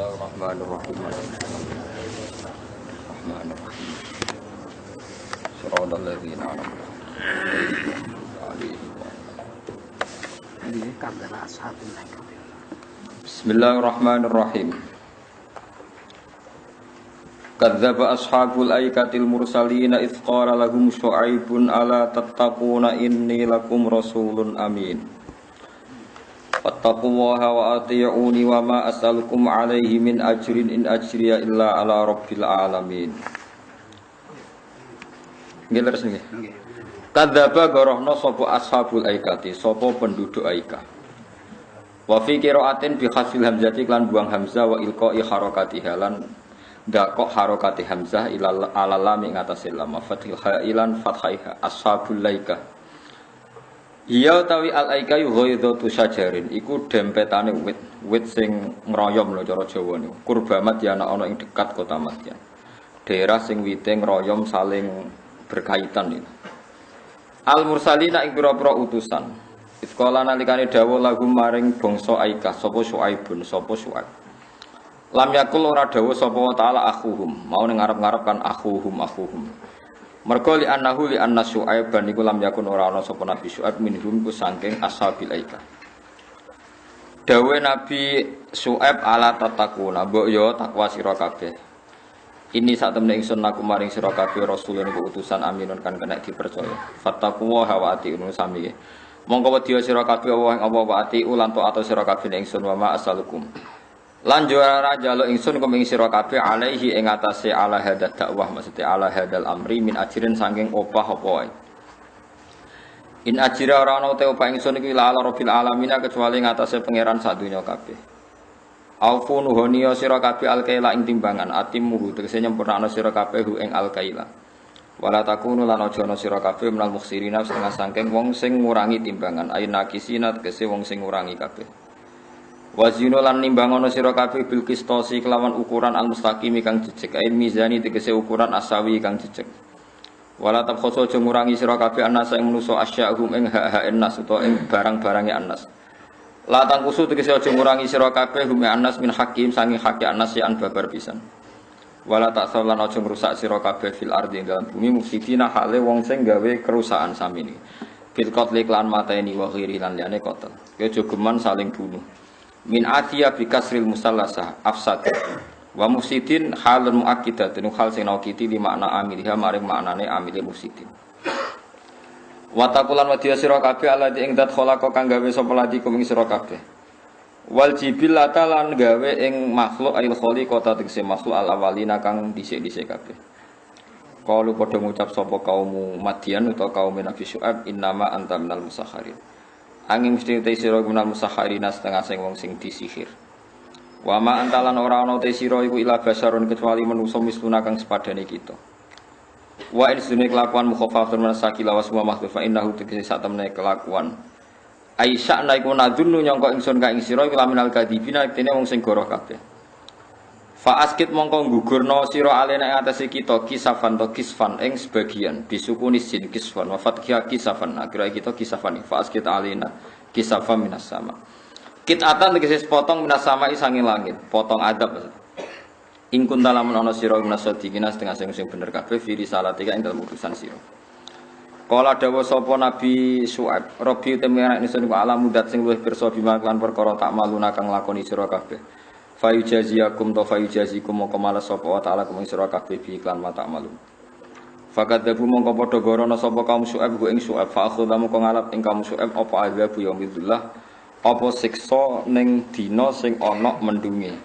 Bismillahirrahmanirrahim. Shiratal ladzina an'amta 'alaihim. Bismillahirrahmanirrahim. Kadzdzaba ashabul aikatil mursalina idz qala lahum syu'aibun ala tattaquna inni lakum rasulun amin. Fattaqullaha wa ati'uni wa ma as'alukum 'alaihi min ajrin in ajriya illa 'ala rabbil alamin. Nggih terus nggih. Kadzdzaba gorohna sapa ashabul aikati, sapa penduduk Aika. Wa fi qira'atin bi khafil hamzati lan buang hamzah wa ilqa'i harakatiha lan ndakok harakati hamzah ila lam ing atase lam fathil khailan fathaiha ashabul aika. Iya tawi al-aika yu ghaidatu syajarin iku dempetane wit sing ngroyom lho cara Jawa niku. Kurbamat ya ana ing dekat kota Madyan. Daerah sing wite ngroyom saling berkaitan niku. Al-mursalina ing pira-pira utusan. Iskala nalikane dawuh lagu maring bangsa Aika sapa Syuaibun sapa Syuaib. Lam yakul ora dawuh sapa wa taala akhuhum, mau ning ngarep-ngarep kan akhuhum. Mergo li anna Syuaib ban iku lam yakun ora ana sapa Nabi Syuaib minhum ku saking ashabil Aika. Dawuh Nabi Syuaib ala tatakuna, mbok yo takwa sira kabeh. Ini sak temne ingsun aku maring sira kabeh rasulun iku utusan aminun kan kena dipercaya. Fattaqullaha wa ati'un sami. Mongko wedya sira kabeh apa wa ati'u lan taat sira kabeh ingsun wa ma asalukum. Lan juara jaluk ingsun kum ing sira kabeh alaihi ing atase ala hadad dakwah maksudnya ala hadal amri min ajirin saking opah apa wae. In ajira ora ana te opah ingsun iki la ala rabbil alamin kecuali ing atase pangeran sadonya kabeh. Aufu nuhoniya sira kabeh alkaila ing timbangan atimmu tegese nyempurnakno sira kabeh ing alkaila. Wala takunu lan aja ana sira kabeh menal mukhsirina setengah saking wong sing ngurangi timbangan aina kisina tegese wong sing ngurangi kabeh. Wazinu lan nimbangono sira kabeh bil qistosi kelawan ukuran al mustaqim kang jejeg ain mizani tegese ukuran asawi kang jejeg. Wala tabkhoso aja ngurangi sira kabeh anasa ing manusa asya'hum ing hak nas utawa ing barang-barange anas. La tangkusu tegese aja ngurangi sira kabeh hum anas min hakim saking hak anas ya an babar pisan. Wala taksalan aja ngrusak sira kabeh fil ardi dalam bumi mufsidina hale wong sing gawe kerusakan samini. Bil qatli lan mateni wa ghiri lan liyane qatl. Ya aja geman saling bunuh. Min atiya bi kasril musallasah afsad wa mufsidin halun muakkidatun hal sing nakiti li makna amilha maring maknane amile mufsidin. Wa taqulan wa dia sira kabeh alladzi ing dat khalaqa kang gawe sapa ladi kum ing sira kabeh. Wal jibillata lan gawe ing makhluk ail khaliqata tegese makhluk al awalina kang dhisik-dhisik kabeh. Qalu padha ngucap sapa kaum Madyan utawa kaum Nabi Syuaib innama anta minal musakharin. Angin mesti te sira gunal musakharina setengah sing wong sing disihir. Wa ma antalan ora ana te sira iku ila basarun kecuali manusa misluna kang sepadane kita. Wa in sunni kelakuan mukhafafatun manasaki lawas wa mahdhufa innahu tegese sak temne kelakuan. Aisyah naiku nadunu nyangka ingsun ka ing sira iku laminal kadibina tene wong sing goroh kabeh. Fa askit mongko gugurna sira alena ing atase kita kisafan to kisfan ing sebagian bisukuni sin kisfan wa fathia kisafan akhire kita kisafan fa askit alena kisafan minas sama. Kitatan tegese potong minas sama isanging langit, potong adab. In kunta lamun ana sira minas sadiqina setengah sing bener kabeh fi risalatika ing dalem urusan sira. Kala dawuh sapa Nabi Syuaib, Rabbi temene ingsun ku alam mudat sing luwih pirsa bima lan perkara tak maluna kang lakoni sira kabeh. Fayujaziyakum to fayujazikum mongko malas sapa wa taala kuming sira kabeh bi iklan mata malu. Fakadzabu mongko padha gorono sapa kaum Syuaib ku ing Syuaib fa akhudhamu kang ngalap ing kaum Syuaib apa azabu yaumillah apa siksa ning dina sing ana mendunge.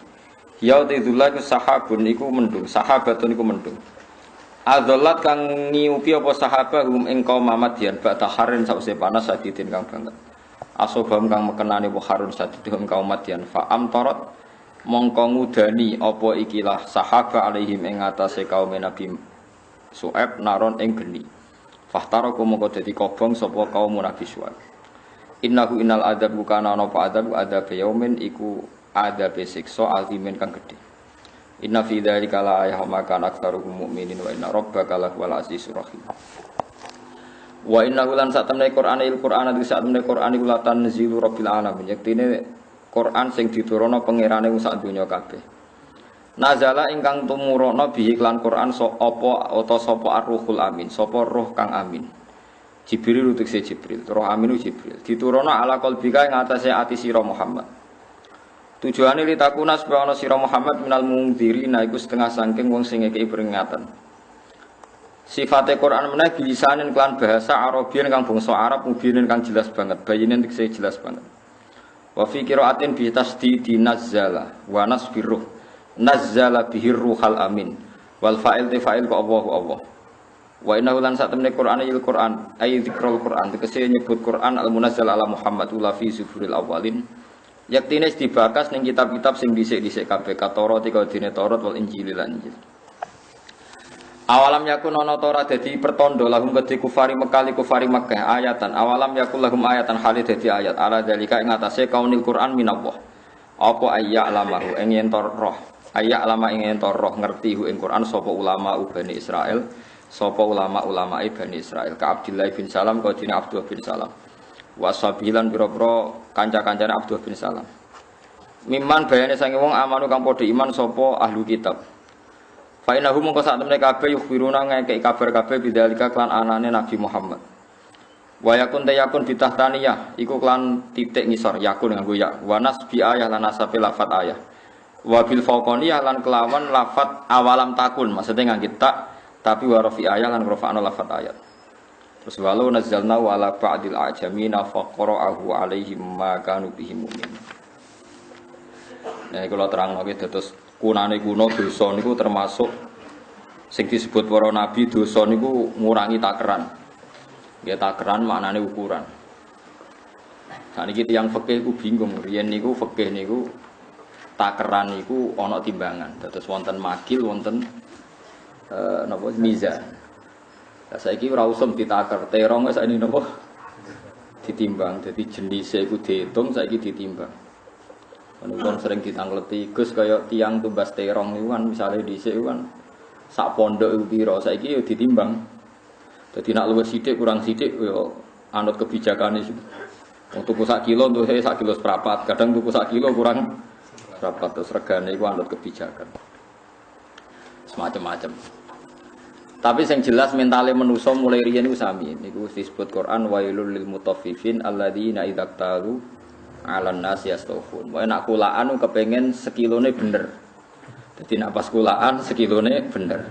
Ya tidullah ku sahabun iku mendung, sahabatun iku mendung. Adzallat kang ngiupi apa sahabahum ing kaum Madyan ba'da harin sawise panas sadidin kang banget. Asobam kang mekenane wa harun sadidin kaum Madyan fa amtarat mongko ngudani apa ikilah sahaba alaihim ing atase kaum Nabi Syuaib naron ing geni. Fahtaraku mongko dadi kobong sapa kaum Nabi Syuaib. Innahu innal adab kana ana apa adab yaumin iku adab siksa azimin kang gedhe. Inna fi dzalika la ayatan maka aktsaruhum mu'minin wa inna rabbaka lahuwal azizur rahim. Wa innahu lan satamne Qur'an di satamne Qur'an iku latan nazilu rabbil alamin. Yektine Quran sing diturunno pangerane sak donya kabeh. Nazala ingkang tumurana bihi iklan Quran apa utawa sapa ar-ruhul amin, sapa roh kang amin. Jibril utukse Jibril, roh amin Jibril. Dituruna ala qalbika ing atase ati sira Muhammad. Tujuane litakuna supaya ana sira Muhammad minal mungdzirina iku setengah saking wong sing ngekeki peringatan. Sifate Quran meneh bilisanin kelan bahasa Arabian kang bangsa Arab mubinin kang jelas banget, bayinen tekse jelas banget. Wa fi qiraatin bi tasdidi nazzala wa nasbiruh. Nazzala bihir ruhal amin wal fa'il te fa'il ka Allah. Wa innahu lan satamne Qur'an il Qur'an ay dzikrul Qur'an tegese nyebut Qur'an al munazzal ala Muhammad ula fi sufuril awalin yaktine dibakas ning kitab-kitab sing dhisik-dhisik kabeh Taurat iki dene Taurat wal Injil lan Injil. Awalam yakun ana ta dadi pertanda lahum kedhi kufari Makkah ayatan awalam yakul lahum ayatan hale dadi ayat ala dalika ing atase kaunil Qur'an minallah apa ayya alamahu ing yen roh ayya alama ing yen roh ngerti hu ing Qur'an sapa ulama Bani Israil sapa ulama-ulama Bani Israil ka Abdullah bin Salam ka dene Abdullah bin Salam wasabilan pira-pira kanca-kancane Abdullah bin Salam mimman bayane sange wong amanu kang padha iman sapa ahlu kitab fa innahu mongko sak temne kabeh yukhbiruna ngekeki kabar kabeh bidzalika klan anane Nabi Muhammad wa yakun tayakun bitahtaniyah iku klan titik ngisor yakun nganggo ya wa nasbi ayah lan nasabe lafat ayah wa bil faqaniyah lan kelawan lafat awalam takun maksudnya nganggo tak tapi wa rafi ayah lan rafa'na lafat ayat terus walau nazzalna wa ala ba'dil ajamina faqara'ahu alaihim ma kanu bihi mu'min. Nah kalau terang lagi terus kunane kuno dosa niku termasuk sing disebut para nabi dosa niku ngurangi takaran. Ya takaran maknane ukuran. Saniki tiyang fikih ku bingung, riyen niku fikih niku takaran niku ana timbangan. Terus wonten makil wonten napa mizan. Lah saiki ora usum ditakar, terong wis sakniki napa ditimbang. Dadi jenise iku diitung saiki ditimbang. Wong sering ditangleti Gus kaya tiang tumbas terong niku kan misale dhisik kan sak pondok iku pira saiki ya ditimbang. Jadi nak luwes sithik kurang sithik yo anut kebijakane iki. Wong tuku sak kilo duwe sak kilo seprapat, kadang tuku sak kilo kurang seprapat terus regane iku anut kebijakan. Semacam-macam. Tapi yang jelas mentale manusa mulai riyen niku sami. Niku disebut Quran wailul lil mutaffifin alladzina idza talu 'alan nasi yastawfun. Wae nak kulaan kepengin sekilone bener. Dadi nak pas kulaan sekilone bener.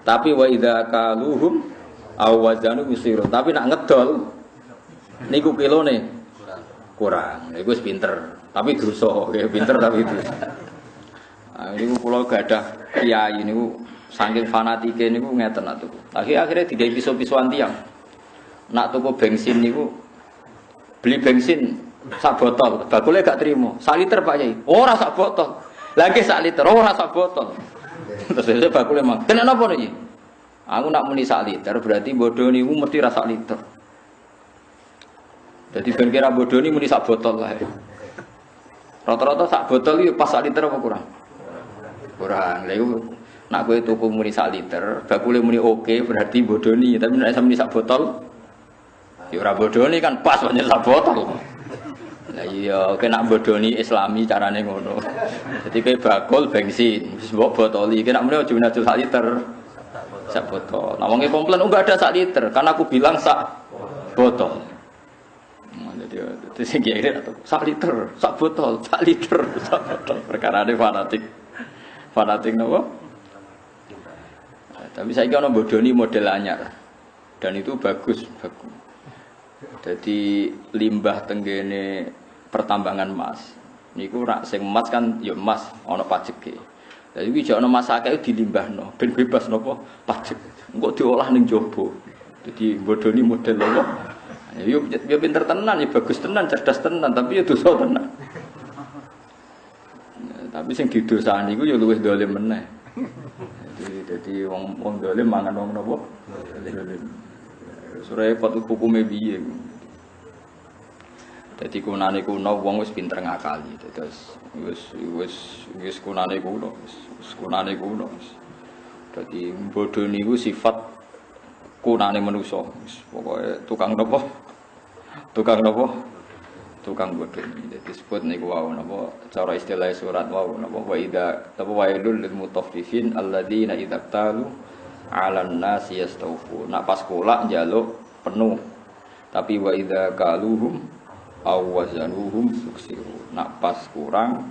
Tapi wa idza kaluhum awazanu bisiro, tapi nak ngedol niku kilone kurang. Niku wis pinter, tapi dosa. Ya pinter tapi dosa. Nah, niku kula gadah kiai niku saking fanatike niku ngeten nak tuku. Akhire digawe piso-pisoan tiyang. Nak tuku bensin niku beli bensin sak botol, bakule gak trimo. Sak liter Pak Yai. Ora sak botol. Lagi sak liter, ora sak botol. Terus bakule mang. Tenan apa niki? Aku nak muni sak liter berarti bodoh niku mesti rasa liter. Jadi ben kira bodoh ni muni sak botol lah. Rata-rata sak botol iki pas sak liter apa kurang? Kurang. Lha iku nak kowe tuku muni sak liter, bakule muni oke berarti bodoh ni, tapi nek muni sak botol ya ora bodoh ni kan pas pancen sak botol. Lah iya, kena bodoh ni Islami carane ngono. Jadi kowe bakul bensin, wis mbok botoli, kena muni aja muni sak liter. Sak botol. Nah, wong komplain enggak ada sak liter, karena aku bilang sak botol. Jadi sing kira sak liter, sak botol, sak liter, sak botol. Perkarane fanatik. Fanatik napa? Tapi saiki ana bodoni model anyar. Dan itu bagus. Jadi limbah tenggene pertambangan emas. Niku rak sing emas kan ya emas ana pajeke. Jadi iki ana emas akeh dilimbahno ben bebas napa pajak. Engko diolah ning jaba. Jadi bodoni model apa? Ya pinter tenan, ya bagus tenan, cerdas tenan, tapi ya dosa tenan. Tapi sing didosani iku ya luwih dolim meneh. Jadi wong dolim mangan wong napa? Dolim. Surae patu hukume piye. Dadi kunane kuno wong wis pinter ngakali. Terus wis kunane kuno, wis kunane kuno. Dadi bodho niku sifat kunane manusa. Wis pokoke tukang napa? Tukang napa? tukang bodho. Jadi disebut niku wau napa cara istilah surat wau napa wa idza tawailul lil mutaffifin alladzina idza talu 'alan nasi yastawfu. Nak pas kolak njaluk penuh. Tapi wa idza kaluhum aw wazanuhum suksiru. Nak pas kurang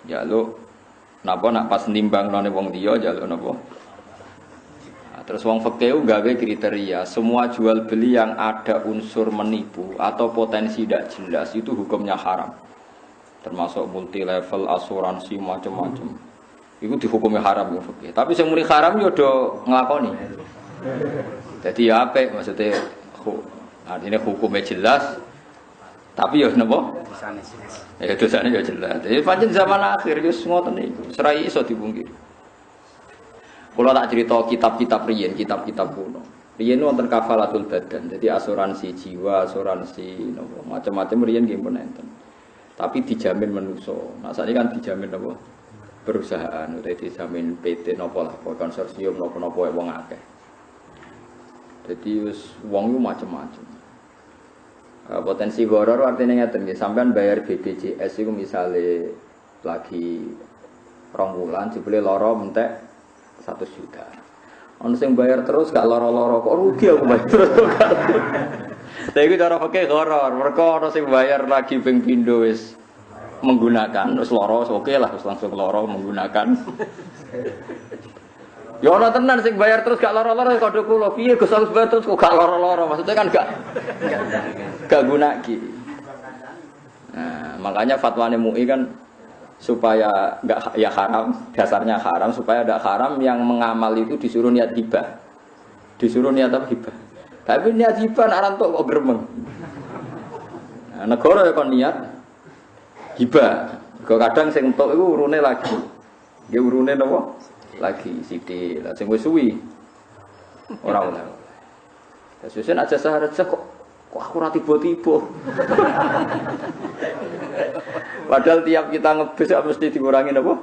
njaluk napa nak pas nimbang-none wong liya njaluk napa. Terus wong fikih gawe kriteria, semua jual beli yang ada unsur menipu atau potensi tidak jelas itu hukumnya haram. Termasuk multi level asuransi macam-macam. Itu dihukumnya haram wong fikih. Tapi sing muni haram yo do nglakoni. Jadi ya apik maksudnya artinya hukumnya jelas. Tapi yo napa? Dosane jelas. Ya dosane yo jelas. Jadi pancen zaman akhir wis ngoten niku, serai iso dipungkiri. Kalau tak cerita kitab-kitab riyen, kitab-kitab kuno. Riyen wonten kafalatul badan, jadi asuransi jiwa, asuransi macam-macam riyen nggih pun enten. Tapi dijamin manusa. Nah, sakniki kan dijamin apa? Perusahaan utawa dijamin PT napa lah, konsorsium napa-napa wong akeh. Jadi wis wong ku macam-macam. Potensi horor artinya ngeten nggih, sampean bayar BPJS iku misale lagi 2 bulan jebule lara mentek 1 juta. Ono sing bayar terus gak loro-loro kok rugi aku bayar terus. Saya iku cara fikih horor. Mergo ono sing bayar lagi ping pindho wis menggunakan wis loro oke lah wis langsung loro menggunakan. Ya ono tenan sing bayar terus gak loro-loro kode kula. Piye Gus Agus bayar terus kok gak loro-loro? Maksudnya kan gak gunaki. Nah, makanya fatwane MUI kan supaya enggak ya haram, dasarnya haram supaya ada haram yang mengamal itu disuruh niat hibah. Disuruh niat apa hibah. Tapi niat hibah nak rantuk kok gremeng. Nah, negara ya kon niat hibah. Kok kadang sing entuk iku urune lagi. Nggih urune napa? Lagi sithik. Lah sing wis suwi ora oleh. Sesuk aja saharat kok aku ora tiba-tiba. Padahal tiap kita ngebis mesti dikurangi apa?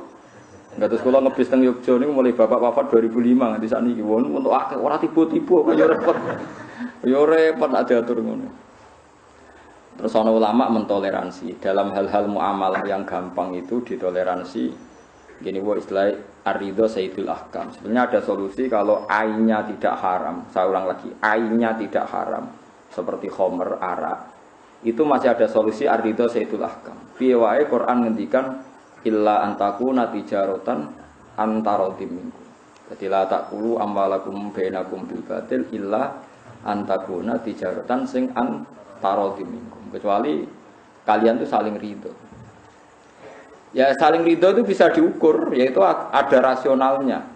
Enggak terus kalau ngebis teng Yogyakarta niku mulai bapak wafat 2005 nganti sakniki untuk akeh ora tiba-tiba kaya repot. Ya repot nak diatur ngono. Terus ana ulama mentoleransi dalam hal-hal muamalah yang gampang itu ditoleransi. Gini wa istilah ar-ridha sayyidul ahkam. Sebenarnya ada solusi kalau ainnya tidak haram. Saya ulang lagi, ainnya tidak haram seperti khamr, arak. Itu masih ada solusi ar-ridha sayyidul ahkam. Piye wae Quran ngendikan illa antakuna tijaratan antaradim minkum. Jadi la taqulu amwalakum bainakum bil batil illa antakuna tijaratan sing antaradim minkum. Kecuali kalian tuh saling ridho. Ya saling ridho itu bisa diukur, yaitu ada rasionalnya.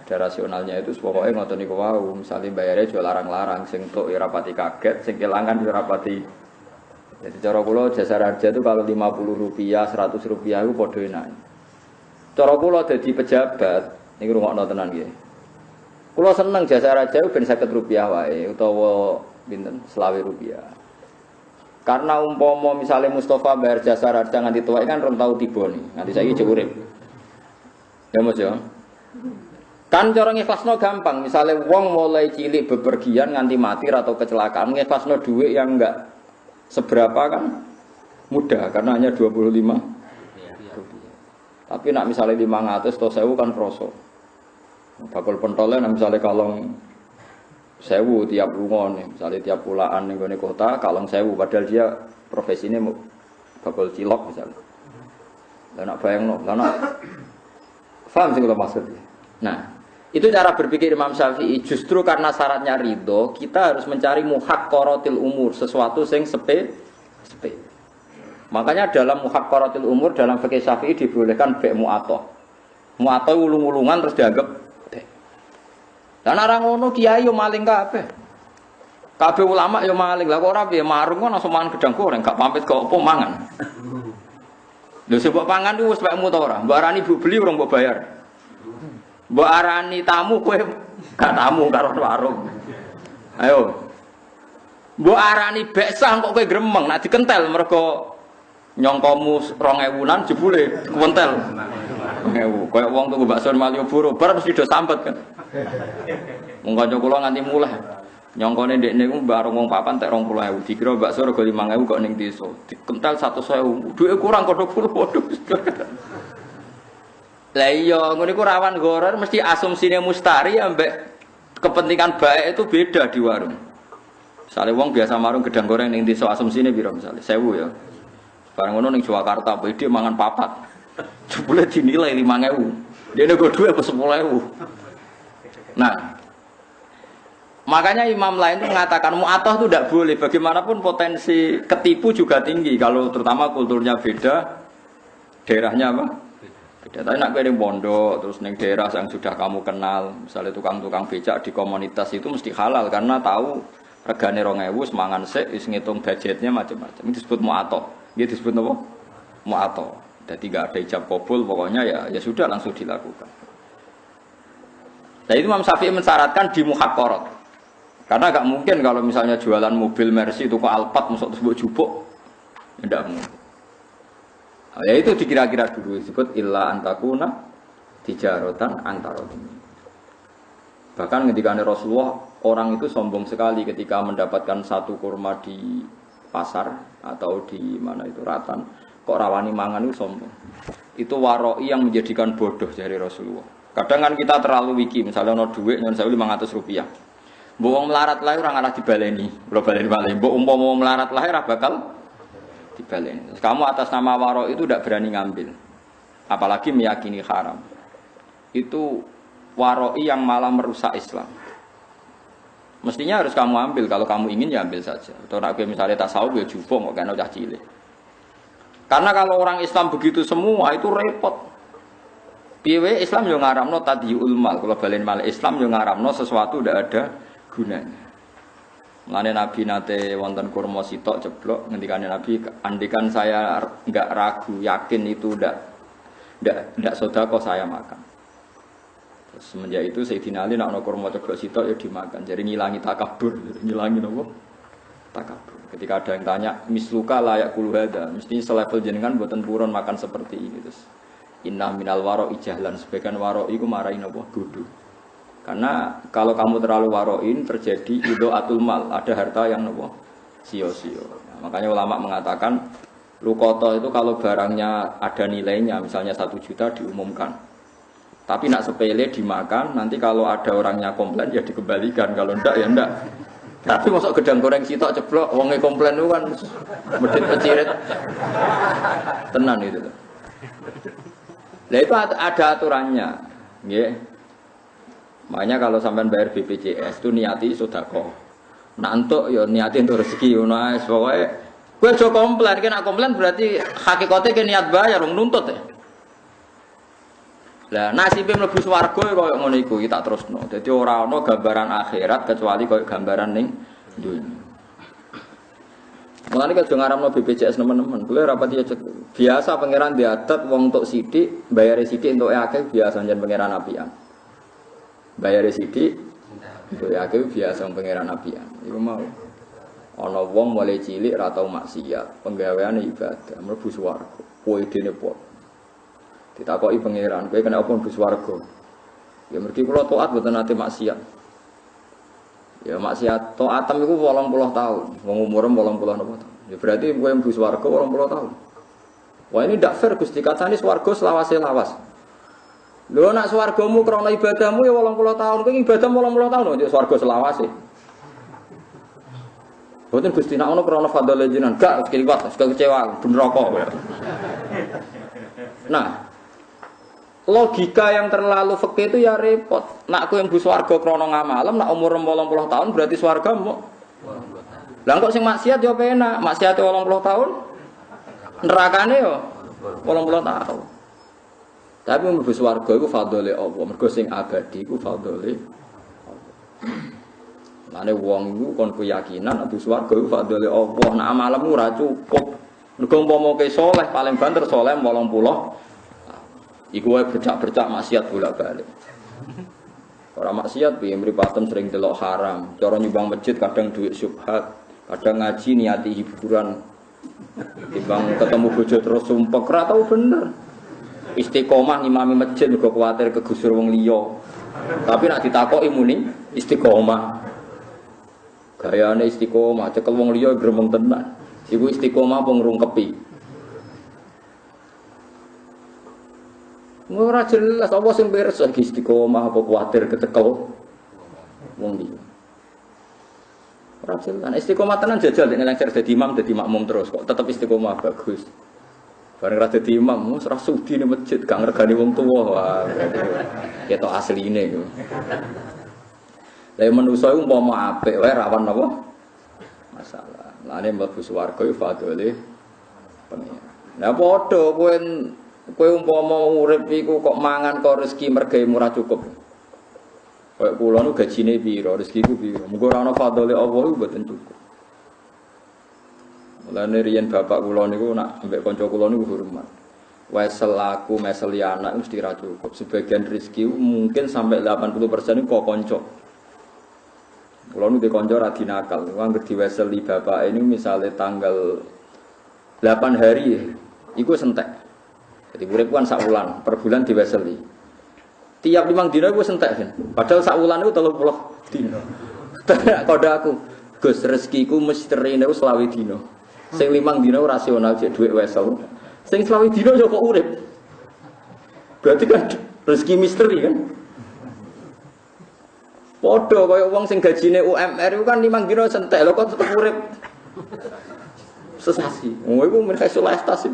Ada rasionalnya itu pokoknya ngoten niku wau, misale bayare aja larang-larang sing tok ya rapati kaget, sing kelangan ya rapati. Jadi cara kula jasa raja itu kalau 50 rupiah, 100 rupiah itu padha enak. Cara kula dadi pejabat, niku rungokno tenan nggih. Kula seneng jasa raja ben 50 rupiah wae utawa pinten 20 rupiah. Karena umpama misalnya Mustafa bayar jasa raja nganti tuwek kan rong tau tiba nih, nganti saiki jek urip. Ya Mas ya. Kan cara ngikhlasno gampang, misalnya wong mulai cilik bepergian nganti mati atau kecelakaan, ngikhlasno duit yang enggak seberapa kan mudah karena hanya 25 rupiah. Tapi nak misalnya 500 atau 1000 kan kroso. Bakul pentolnya misalnya kalong 1000 tiap lunga nih, misalnya tiap pulaan ning gone kota kalong 1000 padahal dia profesinya bakul cilok misalnya. Lah nak bayangno, lah nak paham sih kalau maksudnya. Nah, itu cara berpikir Imam Syafi'i. Justru karena syaratnya ridho, kita harus mencari muhaqqaratil umur, sesuatu yang sepe. Makanya dalam muhaqqaratil umur dalam fikih Syafi'i dibolehkan be' mu'athah. Mu'athah ulung-ulungan terus dianggap be'. Dan orang ngono kiai yo maling kabeh. Kabeh ulama yo maling. Lah kok ora piye marung kok langsung mangan gedang goreng, gak pamit kok opo mangan. Lho sebab pangan ku wis wekmu ta ora? Mbok arani bu beli urung mbok bayar. Mbok arani tamu kowe gak tamu karo warung. Ayo. Mbok arani beksah kok kowe gremeng, nek dikentel mergo nyongkomu 2000-an jebule kuwentel. 2000. Kayak wong tuku bakso Malioboro bar mesti do sampet kan. Wong kanca kula nganti muleh. Nyongkone ndekne ku bareng wong papan tek 20.000 dikira bakso rego 5.000 kok ning desa. Dikental 100.000. Duwe kurang kodho kulo waduh. Lah iya ngene iku rawan goror mesti asumsine mustari ambek kepentingan baik itu beda di warung. Misale wong biasa marung gedang goreng ning desa asumsine piro misale 1.000 ya. Bareng ngono ning Jakarta PD mangan papat. Jebule dinilai 5.000. Dene go duwe apa 10.000. Nah, makanya imam lain itu mengatakan mu'atoh itu tidak boleh. Bagaimanapun potensi ketipu juga tinggi. Kalau terutama kulturnya beda, daerahnya apa? Beda. Tapi nak kirim pondok, terus neng daerah yang sudah kamu kenal, misalnya tukang-tukang becak di komunitas itu mesti halal karena tahu regane 2.000 semangan sik, is ngitung budgetnya macam-macam. Ini disebut mu'atoh. Ini disebut apa? Mu'atoh. Jadi tidak ada ijab kabul, pokoknya ya sudah langsung dilakukan. Nah itu Imam Syafi'i mensyaratkan di muhakkorot. Karena agak mungkin kalau misalnya jualan mobil Mercy itu ke Alphard masuk tersebut jupuk, tidak mungkin. Nah, ya itu dikira-kira dulu disebut illa antakuna tijarotan antarodin. Bahkan ketika Rasulullah orang itu sombong sekali ketika mendapatkan satu kurma di pasar atau di mana itu Ratan, kok rawani mangan itu sombong. Itu waroi yang menjadikan bodoh dari Rasulullah. Kadang kan kita terlalu wiki, misalnya no duit nyon saya 500 rupiah. Mbok melarat lahir orang arah dibaleni, kalau baleni balik. Mbok umpama melarat lahir bakal dibaleni. Terus kamu atas nama waro itu tidak berani ngambil, apalagi meyakini haram. Itu waroi yang malah merusak Islam. Mestinya harus kamu ambil, kalau kamu ingin ya ambil saja. Atau nak misalnya tasawuf ya jupuk, nggak kena cah cilik. Karena kalau orang Islam begitu semua itu repot. Piye Islam yo ngaramno tadiyul mal, kalau balen mal Islam yo ngaramno sesuatu ndak ada gunanya. Mulane Nabi nate wonten kurma sitok ceblok ngendikane Nabi, andikan saya enggak ragu, yakin itu ndak sedekah saya makan. Terus semenjak itu Sayyidina Ali nek ana kurma ceblok sitok ya dimakan. Jadi ngilangi takabur, ngilangi napa? Takabur. Ketika ada yang tanya, misluka layak kulu hada, mesti selevel jenengan mboten purun makan seperti ini terus. Inna minal waro ijahlan, sebagian waro itu marahin apa? Bodoh. Karena kalau kamu terlalu waroin terjadi idho'atul mal, ada harta yang apa? Sio-sio. Nah, makanya ulama mengatakan lukoto itu kalau barangnya ada nilainya, misalnya 1 juta diumumkan. Tapi nak sepele dimakan, nanti kalau ada orangnya komplain ya dikembalikan, kalau enggak ya enggak. Tapi masuk gedang goreng sitok ceblok, wonge komplain itu kan medit pecirit. Tenan itu. Nah itu ada aturannya, nggih. Makanya kalau sampean bayar BPJS itu niati sedekah. Nak entuk ya niati untuk rezeki ngono ae pokoke. Kowe aja komplain, nek komplain berarti hakikate ke niat bayar wong nuntut ya. Lah nasibe mlebu swarga koyo ngono iku iki tak terusno. Dadi ora ana gambaran akhirat kecuali koyo gambaran ning dunya. Mulane kalau ngaramno BPJS teman-teman, boleh rapat ya biasa pangeran diadat wong untuk sidik, bayar sidik untuk akeh biasa jan pangeran apian. Bayar sidik untuk akeh biasa pangeran apian. Iku mau ana wong mulai cilik ra tau maksiat, penggaweane ibadah, mlebu swarga. Kowe dene pot. Ditakoki pangeran, kowe kena apa mlebu swarga? Ya mergi kula taat mboten nate maksiat. Ya maksiat taatem iku 80 tahun, wong umure 80 napa tahun. Ya berarti kowe mlebu swarga 80 tahun. Wah ini ndak fair Gusti, katane swarga selawase lawas. Lho nek swargamu krana ibadahmu ya 80 tahun, kowe ibadah 80 tahun aja swarga selawase. Boten Gusti nek ono krana fadhole jenengan, gak keliwat, kecewa, ben neraka. Nah, logika yang terlalu fikih itu ya repot. Nak kowe mlebu swarga krana ngamalem, nak umur 80 tahun berarti swarga mbok. Lah kok sing maksiat yo penak, maksiate 80 tahun. Nerakane yo 80 tahun. Tapi mlebu swarga iku fadhole Allah, mergo sing abadi iku fadhole Allah. Mane wong iku kon keyakinan mlebu swarga iku fadhole Allah. Nak amalmu ora cukup. Mergo umpama ke saleh paling banter saleh 80. Iku wae bercak-bercak maksiat bolak-balik. Ora maksiat piye mripaten sering delok haram, cara nyumbang masjid kadang duit syubhat, kadang ngaji niati hiburan. Timbang ketemu bojo terus sumpek ora tau bener. Istiqomah ngimami masjid mergo kuwatir kegusur wong liya. Tapi nek ditakoki muni istiqomah. Gayane istiqomah, cekel wong liya gremeng tenan. Iku istiqomah apa ngrungkepi? Ora jelas apa sing beres iki istiqomah apa kuwatir kecekel wong liya. Ora jelas. Istiqomah tenan jajal nek nang dadi imam dadi makmum terus kok tetep istiqomah bagus. Bareng ra dadi imam, ora sudi ning masjid, gak ngregani wong tuwa. Wah, ketok asline iku. Lah manusa iku umpama apik wae rawan apa? Masalah. Lane mlebu swarga iku fadhole pengen. Lah padha kowe umpama urip iku kok mangan kok rezeki mergawe ora cukup. Kayak kula nu gajine piro, rezekiku piro. Muga ora ana fadhole Allah iku mboten cukup. Mulane riyen bapak kula niku nak ambek kanca kula niku hormat. Wesel aku mesel anak mesti ra cukup. Sebagian rezeki mungkin sampai 80% kok kanca. Kula nu dikonco ra dinakal. Anggere diweseli bapak ini misalnya tanggal 8 hari iku sentek. Jadi urip kan sak wulan, per bulan diweseli. Tiap 5 dina iku sentek kan. Padahal sak wulan iku 30 dina. Kode aku, Gus rezekiku misteri niku 20 dina. Sing 5 dina rasional jek dhuwit wesel. Sing 20 dina yo kok urip. Berarti kan rezeki misteri kan. Padha kaya wong sing gajine UMR iku kan 5 dina sentek lho kok tetep urip. Sesasi. Wong iku mereka solestas.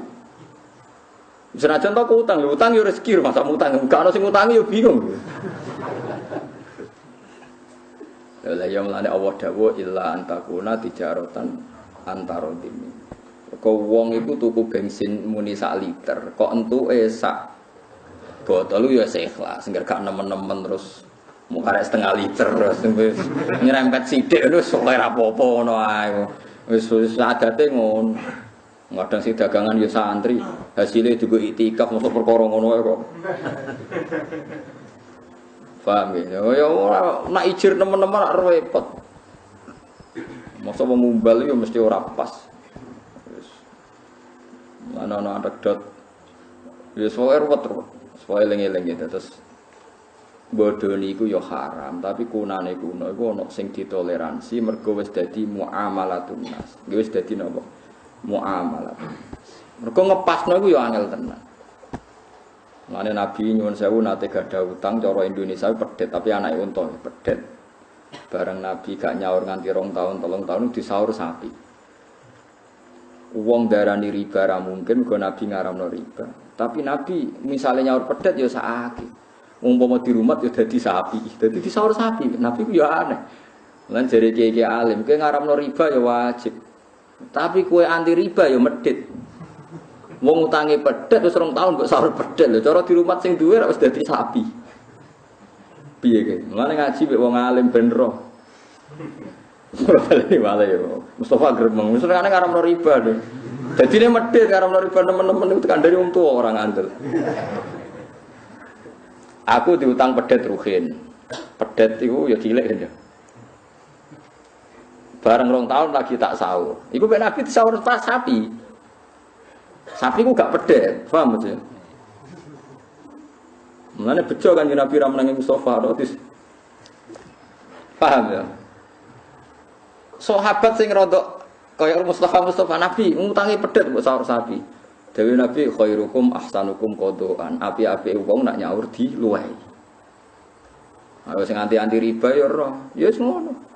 Senajan to utang, lho utang yo rezeki masa utang, gak ono sing utangi yo bingung. Lah ya mulane Allah dawuh illa antakuna tijaratan antarodimi. Kok wong iku tuku bensin muni sak liter, kok entuke sak botol yo ikhlas, engger gak nemen-nemen terus mau karek setengah liter terus nyerempet sithik wis ora apa-apa ngono ae. Wis adate ngono. Kadang sing dagangan ya santri, hasilnya juga itikaf masuk perkara ngono ae kok. Paham ya? Ya ora nak ijir teman-teman nak repot. Masa mengumbal ya mesti ora pas. Wis. Ana anekdot. Ya soal repot. Soal eling-eling gitu terus bodoh niku ya haram, tapi kunane kuno iku ana sing ditoleransi mergo wis dadi muamalatun nas. Wis dadi napa? Muamalah. Mergo ngepasno iku ya angel tenan. Mane Nabi nyuwun sewu nate gadah utang cara Indonesia pedet tapi anake unta pedet. Bareng Nabi gak nyaur nganti 2 tahun 3 tahun disaur sapi. Wong darani riba ra mungkin mergo Nabi ngaramno riba. Tapi Nabi misalnya nyaur pedet ya sakake. Umpama di rumah ya dadi sapi. Dadi disaur sapi. Nabi ku ya aneh. Lan jare kiai-kiai alim, kowe ngaramno riba ya wajib. Tapi kue anti riba ya medit. Wong utange pedet wis 2 tahun kok sahur pedet lho. Cara di rumah sing duwe wis dadi sapi. Piye iki? Mulane ngaji mek wong alim ben roh. Bali wale yo. Mustafa gremeng. Wis kan ngaramno riba lho. Dadine medit ngaramno riba temen-temen itu kandhane wong tuwa ora ngandel. Aku diutang pedet ruhin. Pedet iku ya cilik kan ya. Bareng 2 tahun lagi tak sahur. Iku ben Nabi sahur pas sapi. Sapi ku gak pedet, paham aja. Mulane bejo kan Nabi ra menangi Mustafa rotis. Paham ya? Sahabat sing rodok kaya Mustafa Nabi ngutangi pedet mbok sahur sapi. Dewe Nabi khairukum ahsanukum qadaan. Api-api wong nak nyaur di luweh. Ayo sing anti-anti riba ya ora. Ya wis ngono.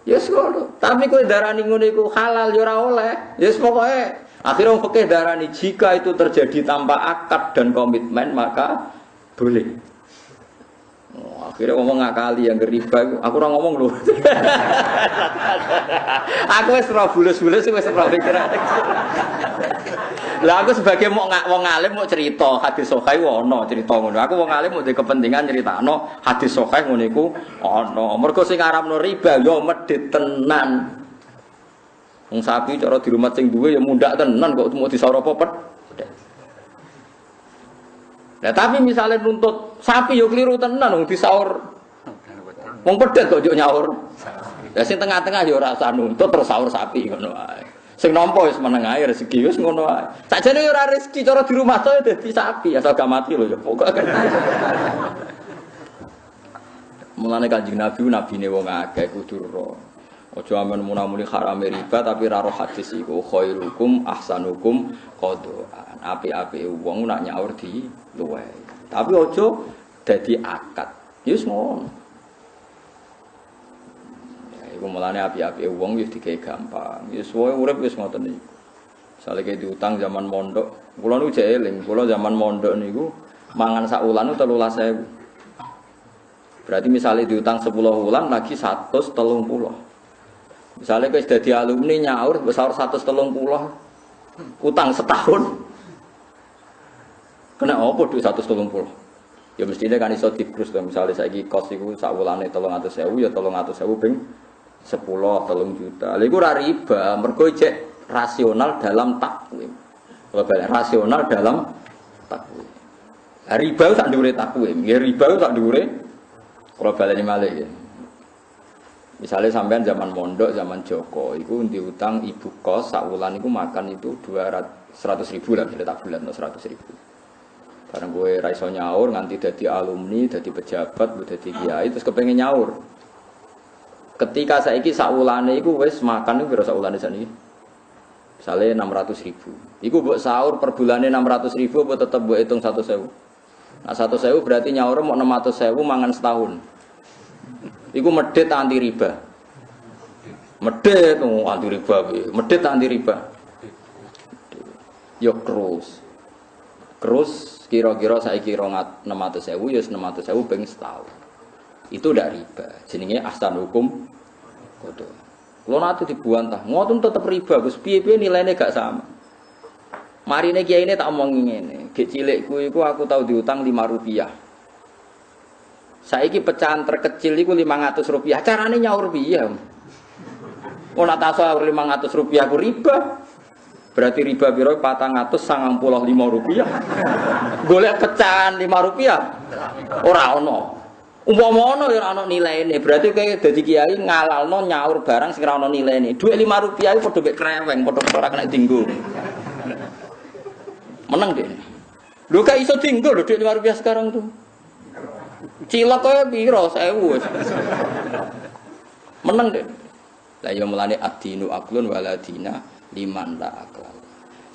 Yes ngono, tapi kowe darani ngono iku halal ya ora oleh. Yes pokoke akhire wong fikih darani jika itu terjadi tanpa akad dan komitmen maka boleh. Oh, akhirnya ngomong ngakali yang riba aku ora ngomong lho. Aku wis ora bulus-bulus wis ora pikiran. Lah aku sebagai wong alim mau cerita hadis sahih ono cerita ngono. Aku wong alim mau di kepentingan nyeritakno hadis sahih ngono iku ono. Mergo sing ngaramno riba yo medhit tenan. Wong sapi cara di rumah sing duwe ya mundak tenan kok mau disaur apa pet. Nah tapi misalnya nuntut sapi yo keliru tenan wong disaur. Wong pedet kok yo nyaur. Lah sing tengah-tengah yo ora usah nuntut terus saur sapi ngono wae. Sing nampa wis meneng ae rezeki wis ngono wae. Sakjane yo ora rezeki cara di rumah to dadi sapi asal gak mati lho ya pokoke. Mulane Kanjeng Nabi nabine wong akeh kudu ro. Ojo amen munamuni haram riba tapi ra roh hadis iku khairukum ahsanukum qadaan. Api-api wong nak nyaur di luwe. Tapi ojo dadi akad. Wis ngono. Ya iku mulane api-api wong wis digawe gampang. Wis wae urip wis ngoten iki. Misale ke diutang zaman mondok, kula niku jek eling, kula zaman mondok niku mangan sak wulan 13.000. Berarti misalnya diutang 10 wulan lagi 130. Misalnya kalau sudah di alumni nyaur besar 130 utang setahun kena apa duit 130 ya mestinya kan iso dikrus misalnya saya kos itu sak wulane 300.000 ya 300.000 ping 10 3 juta lha iku ora riba mergo cek rasional dalam takwim rasional dalam takwim riba sak dhuwure takwim ya riba sak dhuwure kalau baleni malih ya. Misalnya sampean zaman mondok, zaman Joko, itu diutang ibu kos, sak wulan itu makan itu 100.000 lah, kita tak bulan 100.000. Karena gue raiso nyaur, nganti jadi alumni, jadi pejabat, jadi kiai, terus kepengen nyaur. Ketika saya iki sak wulan itu wes makan itu berapa sak wulan ini? Misalnya 600.000. Iku buat sahur per bulannya 600.000, buat tetap buat hitung 100.000. Nah 100.000 berarti nyaur mau 600.000 mangan setahun. Iku medhit anti riba. Medhit anti riba piye? Medhit anti riba. Yo krus kira-kira saiki 600.000 ya 600.000 ping setahun. Itu ndak riba. Jenenge ahsan hukum qada. Kulo nate dibuantah, ngoten tetep riba, Gus. Piye-piye nilainya gak sama. Marine kiai ini tak omongi ngene, gek cilikku iku aku tau diutang 5 rupiah. Saiki pecahan terkecil itu 500 rupiah. Caranya nyaur piye? Ora tak sahur 500 rupiah ku riba. Berarti riba piro 495 rupiah. Golek pecahan 5 rupiah. Ora ono. Umpama ono ya ora ono nilaine. Berarti kowe dadi kiai ngalalno nyaur barang sing ora ono nilaine. Dhuwit 5 rupiah iku padha mek kreweng, padha ora kena dienggo. Meneng deh. Lho gak iso dienggo lho dhuwit 5 rupiah sekarang tuh. Cilok kaya piro 1000 wis. Meneng deh. Lah ya mulane ad-dinu aqlun waladina liman la aqlal.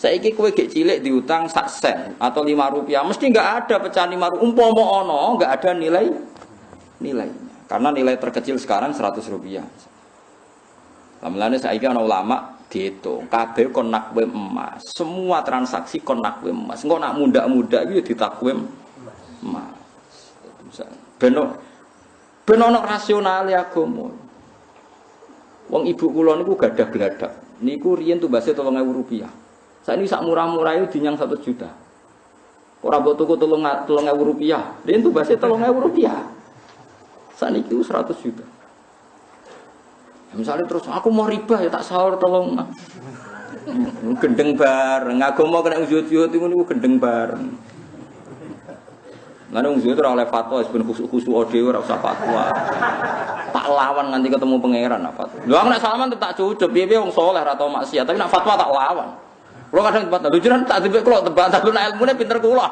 Saiki kowe gek cilik diutang sak sen atau 5 rupiah, mesti enggak ada pecahan 5 rupiah. Umpama ono enggak ada nilainya. Karena nilai terkecil sekarang 100 rupiah. Lah mulane saiki ana ulama dihitung kabeh kon nakwim emas. Semua transaksi kon nakwim emas. Engko nak muda-muda iki ya ditakwim emas. Beno rasional ya agama. Wong ibu kula niku gadah gladak. Niku riyen tumbase 3.000 rupiah. Saiki sak murah-murah itu dinyang 1 juta. Ora mbok tuku 3.000 rupiah. Riyen tumbase 3.000 rupiah. Saniki 100 juta. Ya, misalnya terus aku mau riba ya tak sahur tolong. Gendeng bareng. Agama kena ujud-ujud niku gendeng bareng. Lan wong zuhud ora oleh fatwa ben khusuk-khusuk dhewe ora usah fatwa. Tak lawan nganti ketemu pangeran apa. Lho aku nek salaman tak cucup piye-piye wong saleh ora tau maksiat, tapi nek fatwa tak lawan. Kulo kadang debat, lho jenengan tak dibek kulo debat, tapi nek ilmune pinter kulo.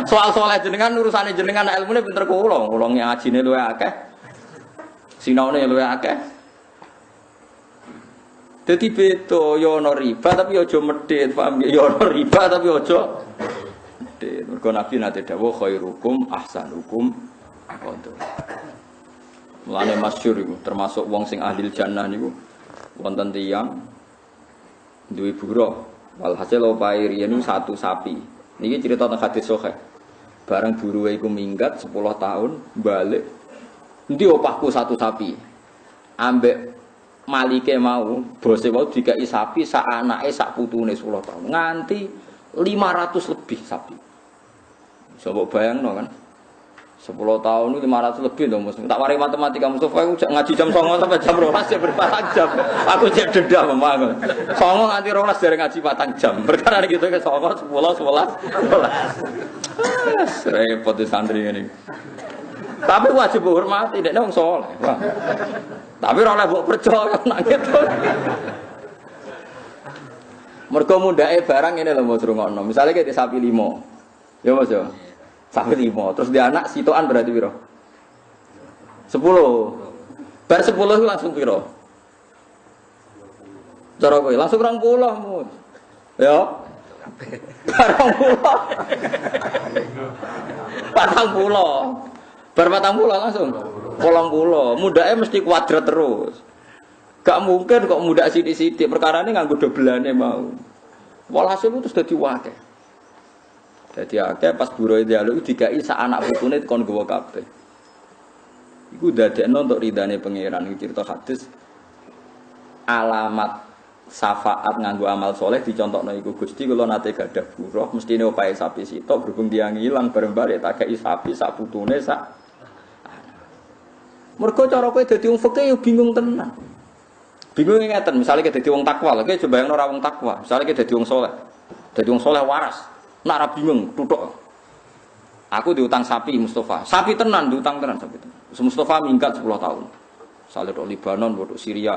Soal saleh jenengan urusane jenengan nek ilmune pinter kulo. Kulo ngajine luwih akeh. Sinaune luwih akeh. Dadi beda ya ana riba tapi aja medhit, paham ya? Ya ana riba tapi aja mergo Nabi nate dawuh khairukum ahsanukum qada. Mulane masyhur iku termasuk wong sing ahli jannah niku wonten tiyang duwe buruh. Walhasil opahe riyen satu sapi. Niki cerita teng hadis sahih. Bareng buruhe iku minggat 10 tahun balik. Endi opahku satu sapi. Ambek malike mau, bose mau dikai sapi sak anake sak putune 10 tahun. Nganti 500 lebih sapi. Coba bayangno kan. 10 tahun itu 500 lebih dong Mas. Tak wari matematika Mustafa aku ngaji jam 09.00 sampai jam 12 ya berpatang jam. Aku cek dendam memang. 09.00 nganti 12 dari ngaji patang jam. Perkara gitu ke 09.00 10 11 12. Repot di santri ini. Tapi wajib hormati dekne wong saleh. Tapi ora oleh mbok percaya nak gitu. Mergo mundake barang ngene lho Mas rungokno. Misale kayak di sapi 5. Ya Mas ya. Sapi 5. Terus dia anak sitokan berarti piro? 10. Bar 10 langsung piro? Cara kowe langsung 20 mu. Ya. Bar 40. Bar 40 langsung 80. Mudake mesti kuadrat terus. Gak mungkin kok mudak sithik-sithik, perkarane nganggo dobelane mau. Walhasil itu terus dadi akeh. Dadi akeh pas buruhe dialog dikai sak anak putune kon gowo kabeh. Iku dadekno untuk ridane pangeran iki cerita hadis. Alamat syafaat nganggo amal soleh dicontokno iku Gusti kula nate gadah buruh mestine opahe sapi sitok berhubung dia ngilang bareng-bareng tak kei sapi sak putune sak. Mergo cara kowe dadi wong fikih yo bingung tenan. Bingung ngeten, misalnya kita dadi wong takwa, lagi coba yang ora wong takwa, misalnya kita dadi wong soleh waras, nak ra bingung, tutuk. Aku diutang sapi Mustafa, sapi tenan diutang tenan sapi tenan. Mustafa minggat 10 tahun, misalnya di Libanon, di Syria,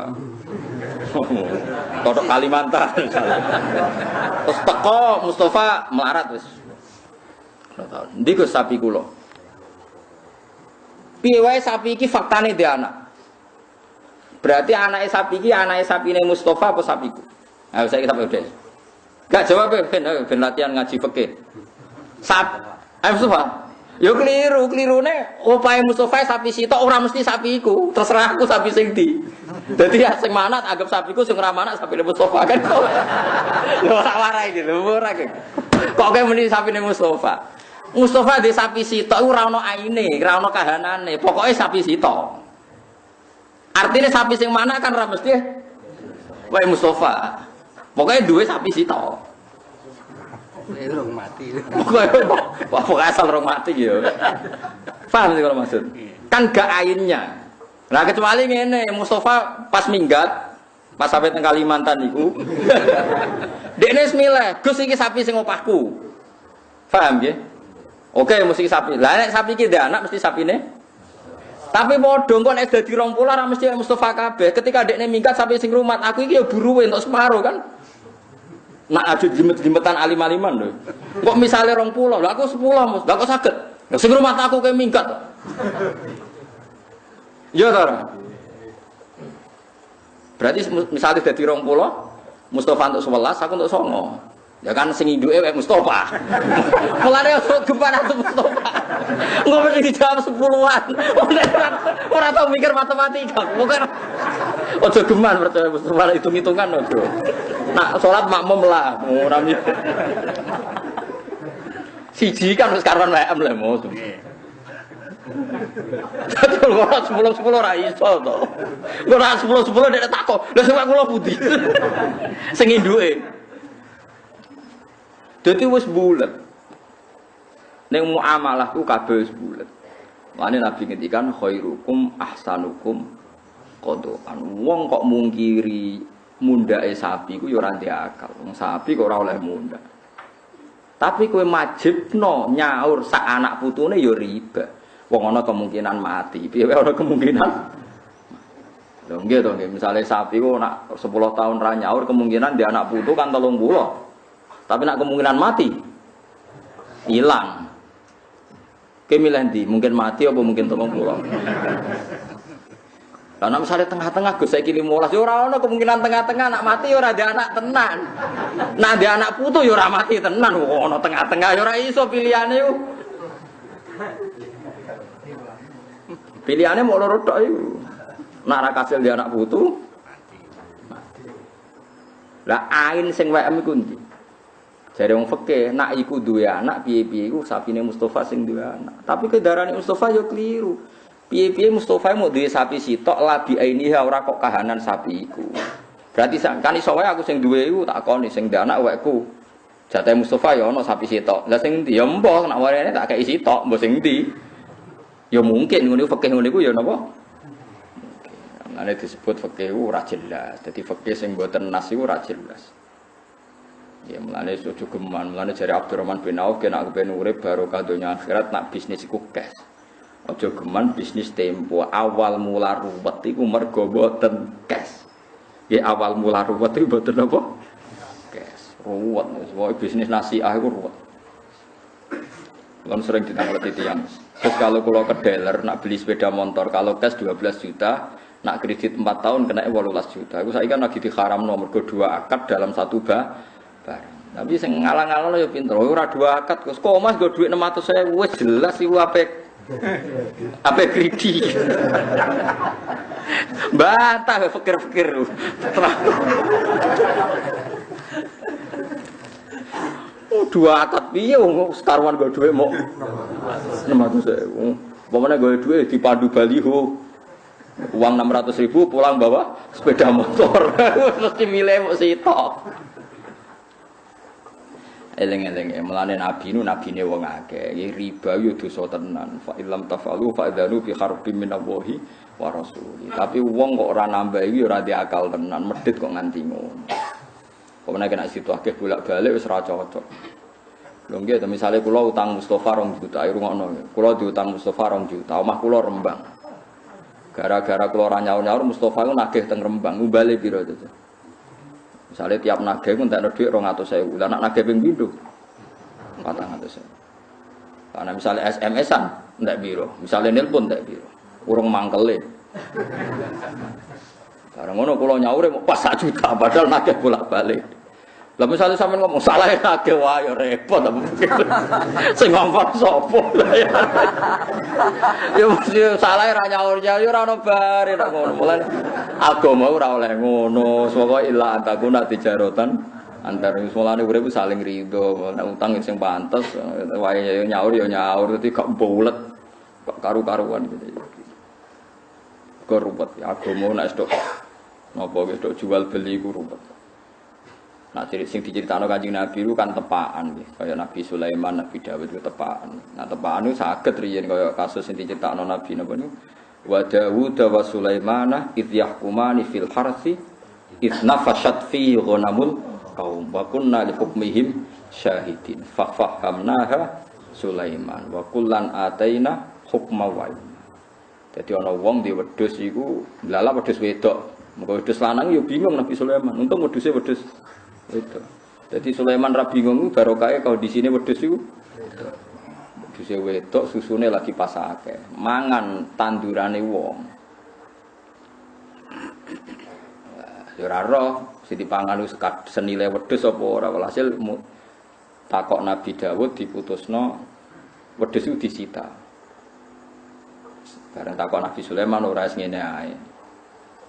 di Kalimantan, terus teko Mustafa melarat wis 10 tahun. Ndi Gus sapi kula. Piye wae sapi iki faktane dhe anak. Berarti anaknya sapi ini, anaknya sapi ini Mustafa apa sapiku? Nah, saya kita udah. Gak jawab ben latihan ngaji fikih. Mustafa. Yo keliru nih. Upaya Mustafa sapi sitok ora mesti sapiku. Terserah aku sapi sing ndi. Dadi ya sing manat anggap sapiku sing ora manat sapine Mustafa kan. Lho ora warai iki lho ora kok. Kok kowe muni sapine Mustafa. Mustafa di sapi sitok ora ono aine, ora ono kahanane. Pokoke sapi sitok. Artinya sapi sing mana kan ra mesti wae Mustafa. Pokoknya duwe sapi sitok. Rong mati. Pokoknya asal rong mati ya. Paham sih kalau maksud? Kan gak ainnya. Nah kecuali ngene, Mustafa pas minggat, pas sampai teng Kalimantan niku. Dekne wis milih, Gus iki sapi sing opahku. Paham nggih? Oke, mesti sapi. Lah nek sapi iki ndek anak mesti sapine. Tapi padha kok nek dadi 20 ora mesti Mustafa kabeh. Ketika dekne minggat sampai sing rumat, aku iki ya buruwe entuk separo kan. Nak aju jimet-jimetan alim-aliman lho. Kok misale 20, lha aku 10, Mus. Lah kok saged? Lah sing rumat aku ke minggat. Ya ta ora? Berarti misale dadi 20, Mustafa untuk 11, aku untuk 9. Ya kan sing induke wae Mustafa. Mulane gempan aku Mustafa. Engko mesti dijawab 10-an. Ora tau mikir matematika. Bukan. Ojo geman percaya Mustafa hitung-hitungan ojo. Nak salat makmum lah, ora mikir. Siji kan wis karuan WM lah Mus. Betul ora 10-10 ora iso to. Ora 10-10 nek takok. Lah sing kula pundi? Sing induke. Jadi wis bulet. Ning muamalah ku kabeh wis bulet. Mane Nabi ngendikan khairukum ahsanukum qadaan. Wong kok mungkiri mundake sapi ku ya ora ndek akal. Wong sapi kok ora oleh mundak. Tapi kowe majibno nyaur sak anak putune ya riba. Wong ana kemungkinan mati. Piye wae ana kemungkinan. Lho nggih to nggih, misale sapi ku nak 10 tahun ra nyaur kemungkinan dia anak putu kan 30. Tapi nak kemungkinan mati hilang. Kemilih ndi? Mungkin mati apa mungkin 30. Lah nek misale tengah-tengah Gus saiki 15 ya ora ono kemungkinan tengah-tengah nak mati ya ora ada anak tenan. Nah ada anak putu ya ora mati tenan. Ono tengah-tengah ya ora iso pilihane yo. Pilihane mau loro tok iku. Nak ra kasil dia anak putu mati. Lah ain sing WM iku ndi? Jare wong fikih nak iku duwe anak piye-piye iku sapine Mustafa sing duwe anak. Tapi kedarane Mustafa yo keliru. Piye-piye Mustafa mau duwe sapi sitok labi ainiha ora kok kahanan sapi iku. Berarti kan iso wae aku sing duwe iku tak koni sing duwe anak wekku. Jatah Mustafa yo ana sapi sitok. Lah sing ndi ya mbah nak warene tak kei sitok, mbah sing ndi. Ya mungkin ngono fikih ngono iku ya napa? Ana disebut fikih ora jelas. Dadi fikih sing mboten nas iku ora jelas. Ya mulane ojo geman, mulane jare Abdurrahman bin Auf kena kepen urip barokah donya akhirat nak bisnis iku cash. Ojo geman bisnis tempo awal mula ruwet iku mergo mboten cash. Ya awal mula ruwet iku mboten apa? Cash. Ruwet wis bisnis nasiah iku ruwet. Kan sering ditanglet tiyang. Terus kalau ke dealer nak beli sepeda motor kalau cash 12 juta, Nak kredit 4 tahun kena 18 juta. Iku saiki kan lagi diharamno mergo 2 akad dalam satu barang. Tapi sing ngalang-alang ya pinter. Ora 2 akad kok Mas nggo dhuwit 600.000 wis jelas iku ape kredi. Bantah fikir-fikir. Oh 2 akad piye wong sekaruan nggo dhuwit mok 600.000. Pemane nggo dhuwit dipandu baliho. Uang 600.000 pulang bawa sepeda motor. Mesti milih mok sitok. Eleng-eleng melane nabine wong akeh riba yo dosa tenan fa illam tafalu fa adzanu fi harbin minallahi wa rasuli tapi wong kok ora nambah iki ora di akal tenan medhit kok nganti ngono kok menawa kena situ akeh bolak-balik wis ora cocok lho nggih misale kula utang Mustofa 2 juta rungokno kula diutang Mustofa 2 juta omah kula Rembang gara-gara kula ora nyaur-nyaur Mustofa ku nagih teng Rembang umbale pira to misalnya tiap nagih pun tak ada duit 200.000. Lah nak nagih ping pindho 400.000. Karena misalnya SMS-an ndak biro, misalnya nelpon ndak biro. Urung mangkele. Karena ngono kula nyaure mau pas 1 juta padahal nagih bolak-balik. Lah misalnya sampean ngomong salah nagih wae ya repot apa sing ngomong sapa ya mesti salah ra nyaur ya ora ono bare nek ngono mulane agama ora oleh ngono saka illa antakuna tijarotan antar mulane urip saling rido nek utang sing pantes wae nyaur ya nyaur dadi gak bulet kok karu-karuan gitu kok ruwet agama nek stok napa wis tok jual beli ku ruwet. Nah, sing diceritakno Kanjeng Nabi itu kan tepaan nggih. Kaya Nabi Sulaiman, Nabi Dawud itu tepaan. Nah, tepaan itu saged riyen kaya kasus sing diceritakno Nabi napa niku. Wa Dawud wa Sulaiman idh yahkumani fil harsi idh nafashat fi ghanamul qaum wa kunna li hukmihim syahidin. Fa fahamnaha Sulaiman wa kullan ataina hukma wa ilma. Dadi ana wong di wedhus iku lala wedhus wedok. Muga wedhus lanang ya bingung Nabi Sulaiman. Untung wedhuse wedhus itu. Jadi Sulaiman ra bingung barokahe kondisine wedhus iku. Wedhus wedok susune lagi pasake. Mangan tandurane wong. Ya ora roh sing dipangan wis senile wedhus apa ora walhasil takok Nabi Dawud diputusno wedhus iku disita. Bareng takok Nabi Sulaiman ora wis ngene ae.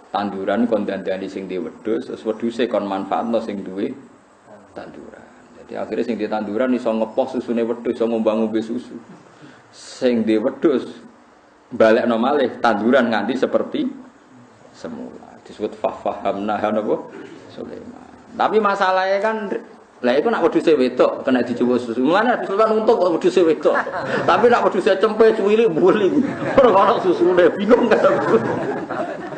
Tanduran kon dandani sing di wedhus, terus wedhuse kon manfaatno sing duwe tanduran. Jadi akhirnya sing di tanduran iso ngepoh susune wedhus, iso ngombe susu. Sing di wedhus balekno malih tanduran nganti seperti semula. Disebut fahamna napa Sulaiman. Tapi masalahnya kan lah iku nak wedhuse wedok kena dicoba susu. Mulane Sulaiman untung kok wedhuse wedok. Tapi nak wedhuse cempe cuwili buling. Ora ono susune bingung kan.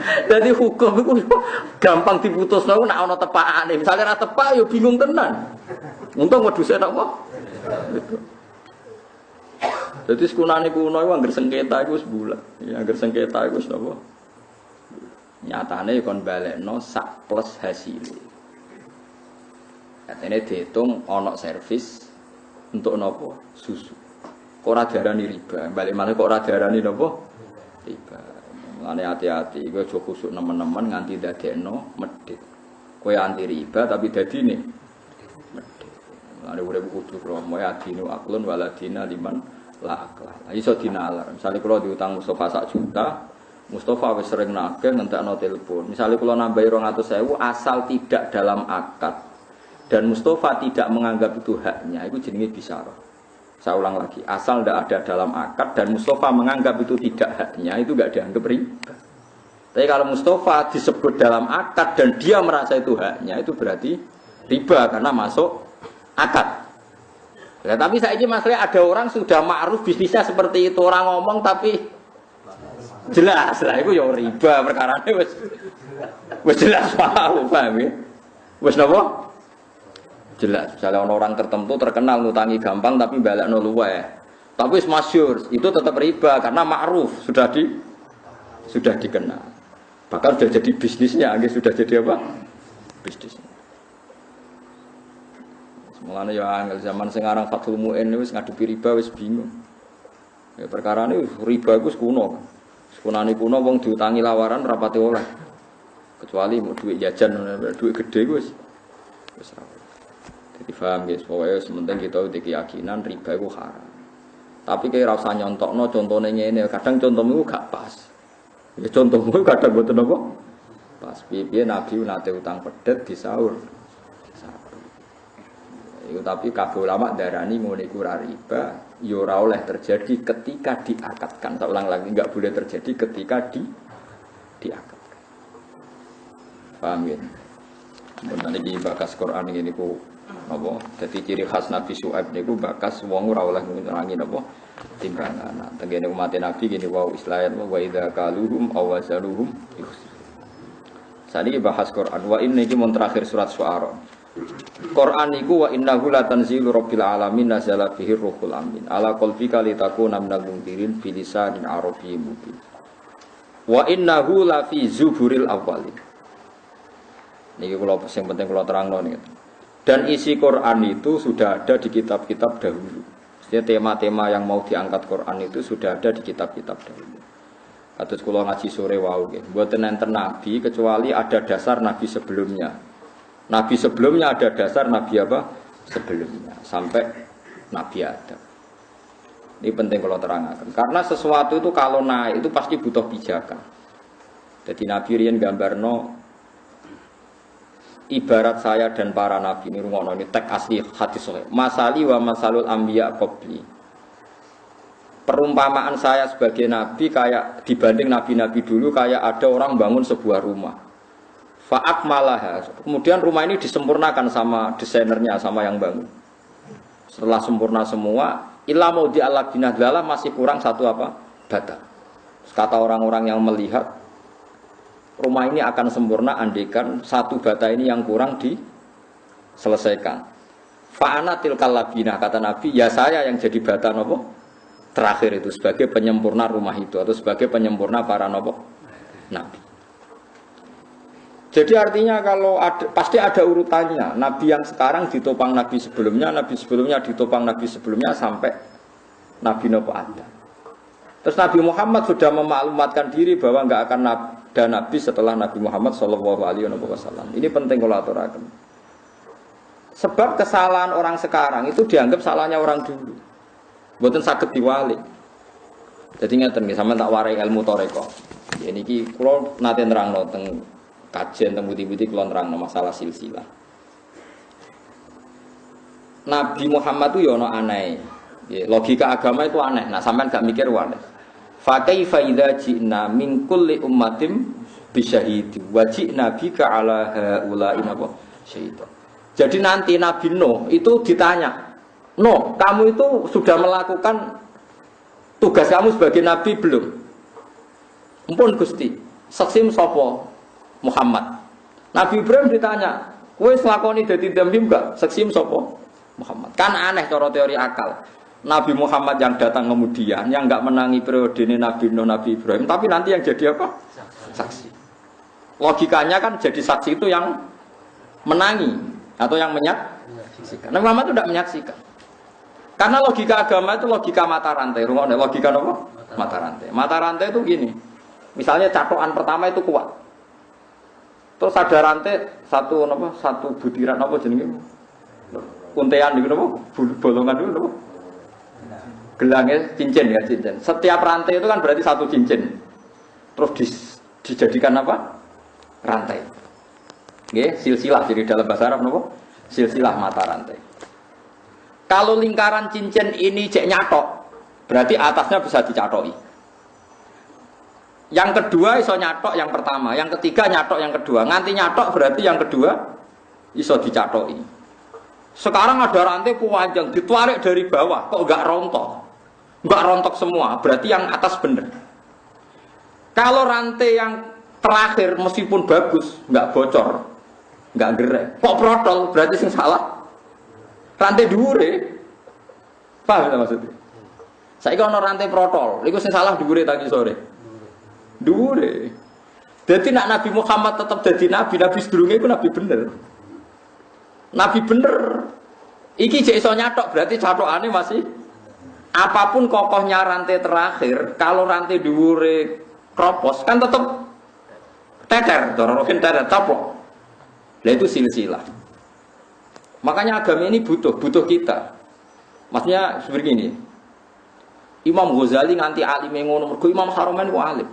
Jadi hukum itu gampang diputus nek ana tepakane. Misale ra tepak ya bingung tenan. Untung wedhuse napa? Jadi sekunane kuno iku anggere sengketa iku wis bulat. Ya anggere sengketa iku wis napa? Nyatane kon balekno sak plus hasile. Katene diitung ana servis untuk napa? Susu. Kok ora diarani riba. Balik maneh kok ora diarani napa? Riba. Mulane hati-hati, kowe aja khusuk nemen-nemen nganti dadekno medhit. Kowe anti riba tapi dadine medhit. Mulane urip kudu kromo ya dinu aklun waladina liman la aklah. Lah iso dinalar. Misale kula diutang Mustofa 1 juta, Mustofa wis sering nagih ngentekno telepon. Misale kula nambahi 200.000 asal tidak dalam akad dan Mustofa tidak menganggap itu haknya, itu jenenge bisyarah. Saya ulang lagi, asal tidak ada dalam akad dan Mustofa menganggap itu tidak haknya, itu tidak dianggap riba. Tapi kalau Mustofa disebut dalam akad dan dia merasa itu haknya, itu berarti riba karena masuk akad. Ya, tapi saya ini masalahnya ada orang sudah ma'ruf bisnisnya seperti itu, orang ngomong tapi jelas lah, itu ya riba perkara ini wes jelas paham ya? Wes napa? Jelas, misalnya orang tertentu terkenal ngutangi gampang tapi balekno luweh. Tapi masyhur, itu tetap riba karena ma'ruf sudah dikenal. Bahkan sudah jadi bisnisnya, sudah jadi apa? Bisnisnya. Mulane ya angel zaman sekarang Fathul Mu'in wis ngadepi riba wis bingung. Ya perkara ini riba iku kuno. Sekunane kuno wong diutangi lawaran rapati oleh. Kecuali mau duit jajan, duit gede wis. Wis ra. Jadi paham guys, pokoknya sementing kita udah keyakinan riba itu haram. Tapi kayak rasa nyontokno contohnya ini, kadang contohmu gak pas. Ya contohmu kadang buat apa? Pas piye Nabi nate utang pedet di sahur. Itu tapi kabeh ulama darani ngono iku ora riba, ya ora oleh terjadi ketika diakatkan. Saya ulang lagi, enggak boleh terjadi ketika diakatkan. Paham ya? Benar iki bakas Quran ini ku apa? Dadi ciri khas Nabi Syuaib niku bakas wong ora oleh ngurangi napa timbangan. Nah, tengene umat Nabi gini wa islayan wa idza kaluhum aw wazaluhum yukhsir. Saniki bahas Quran wa inna iki mun terakhir surat Syu'ara. Quran niku wa innahu la tanzilu rabbil alamin nazala bihi ruhul amin ala qalbika litakuna minal mundirin bi lisanin arabiyyin mubin. Wa innahu la fi zuburil awwalin. Niki kula sing penting kula terangno niki. Dan isi Quran itu sudah ada di kitab-kitab dahulu. Jadi tema-tema yang mau diangkat Quran itu sudah ada di kitab-kitab dahulu. Kados kula ngaji sore wau nggih. Mboten enten nabi kecuali ada dasar nabi sebelumnya. Nabi sebelumnya ada dasar nabi apa? Sebelumnya sampai Nabi Adam. Ini penting kalau terangkan. Karena sesuatu itu kalau naik itu pasti butuh pijakan. Jadi Nabi riyen gambarno ibarat saya dan para nabi ini rungono ini teks asli hadis sahih. Masali wa masalul anbiya qabli. Perumpamaan saya sebagai nabi kayak dibanding nabi-nabi dulu kayak ada orang bangun sebuah rumah. Fa'ak malaha. Kemudian rumah ini disempurnakan sama desainernya, sama yang bangun. Setelah sempurna semua, illa maudi ala binadlala masih kurang satu apa? Bata. Kata orang-orang yang melihat rumah ini akan sempurna andaikan satu bata ini yang kurang diselesaikan. Fa'ana tilkal labinah, kata Nabi, ya saya yang jadi bata nopo terakhir itu sebagai penyempurna rumah itu atau sebagai penyempurna para nopo nabi. Jadi artinya kalau ada, pasti ada urutannya. Nabi yang sekarang ditopang nabi sebelumnya ditopang nabi sebelumnya sampai Nabi Nuh ada. Terus Nabi Muhammad sudah memaklumatkan diri bahwa enggak akan ada nabi setelah Nabi Muhammad sallallahu alaihi wasallam. Ini penting kalau aturaken. Sebab kesalahan orang sekarang itu dianggap salahnya orang dulu. Mboten saged diwalik. Jadi ngeten nggih sampeyan tak warai ilmu toreko. Ya niki kula nate nerangno teng kajian teng budi-budi kula nerangno masalah silsilah. Nabi Muhammad itu ya ana aneh. Ya, logika agama itu aneh. Nah, sampean gak mikir aneh. Fa kaifa idza ji'na min kulli ummatin bi syahidi wa ji'na bika ala haula'i syaitan. Jadi nanti Nabi Nuh itu ditanya, "Nuh, kamu itu sudah melakukan tugas kamu sebagai nabi belum?" Ampun Gusti, saksim sapa? Muhammad. Nabi Ibrahim ditanya, "Kowe nglakoni dadi nabi enggak?" Saksim sapa? Muhammad. Kan aneh cara teori akal. Nabi Muhammad yang datang kemudian, yang enggak menangi periode ini Nabi Nuh, Nabi Ibrahim, tapi nanti yang jadi apa? Saksi. Logikanya kan jadi saksi itu yang menangi atau yang menyaksikan. Nabi Muhammad itu tidak menyaksikan. Karena logika agama itu logika mata rantai. Rungokne logika apa? Mata rantai. Mata rantai itu gini. Misalnya catokan pertama itu kuat. Terus ada rantai satu butiran apa jenenge? Untean niku napa? Bolongan niku napa? Gelangnya cincin ya cincin. Setiap rantai itu kan berarti satu cincin. Terus dijadikan apa? Rantai. Nggih, silsilah jadi dalam bahasa Arab napa? Silsilah mata rantai. Kalau lingkaran cincin ini cek nyatok, berarti atasnya bisa dicatoki. Yang kedua iso nyatok yang pertama, yang ketiga nyatok yang kedua. Nganti nyatok berarti yang kedua iso dicatoki. Sekarang ada rantai panjang ditarik dari bawah, kok enggak rontok? Enggak rontok semua, berarti yang atas bener. Kalau rantai yang terakhir meskipun bagus, enggak bocor, enggak gerek, kok protol, berarti sing salah rantai dhuwure. Paham ta maksudnya? Saiki ana rantai protol, iku sing salah dhuwure tadi sore. Dhuwure. Dadi nek Nabi Muhammad tetap jadi nabi, nabi sedurunge iku nabi bener. Nabi bener. Iki jek iso nyatok berarti catokane masih apapun kokohnya rantai terakhir, kalau rantai dhuwure kropos kan tetep teter, dororokin teter, taplok. Lah itu silsilah. Makanya agama ini butuh kita. Maksudnya seperti ini. Imam Ghazali nganti alim ngono, mergo Imam Haramain ku alim.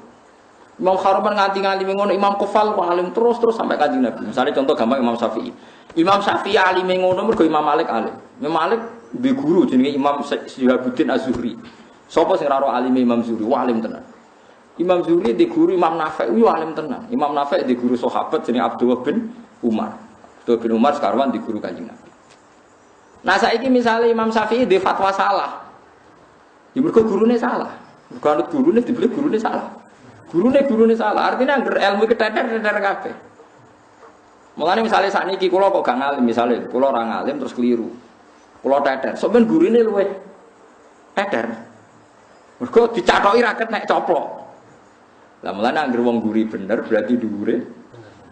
Imam Haramain nganti alim ngono, Imam Kufal ku alim terus sampai Kanjeng Nabi. Misalnya contoh gampang Imam Syafi'i. Imam Syafi'i alim ngono mergo Imam Malik alim. Imam Malik di guru jenenge Imam Syihabuddin Az-Zuhri. Sapa sing ora alim Imam Zuhri? Wah alim tenan. Imam Zuhri di guru Imam Nafi', yo alim tenan. Imam Nafi' di guru sahabat jenenge Abdullah bin Umar. Abdullah bin Umar sekarang di guru Kanjeng Nabi. Nah saiki misalnya Imam Syafi'i di fatwa salah. Ya mergo gurune salah. Mergo anut gurune dibeli gurune salah. Gurune salah. Artinya angger ilmu keteter kabeh. Mulane misalnya sakniki kula kok gak ngalim misalnya, kula ora ngalim terus keliru. Kula teter. Sok ben gurune luwih teter. Mergo dicathoki raket nek coplok. Lah mulane angger wong guri bener berarti dhuwure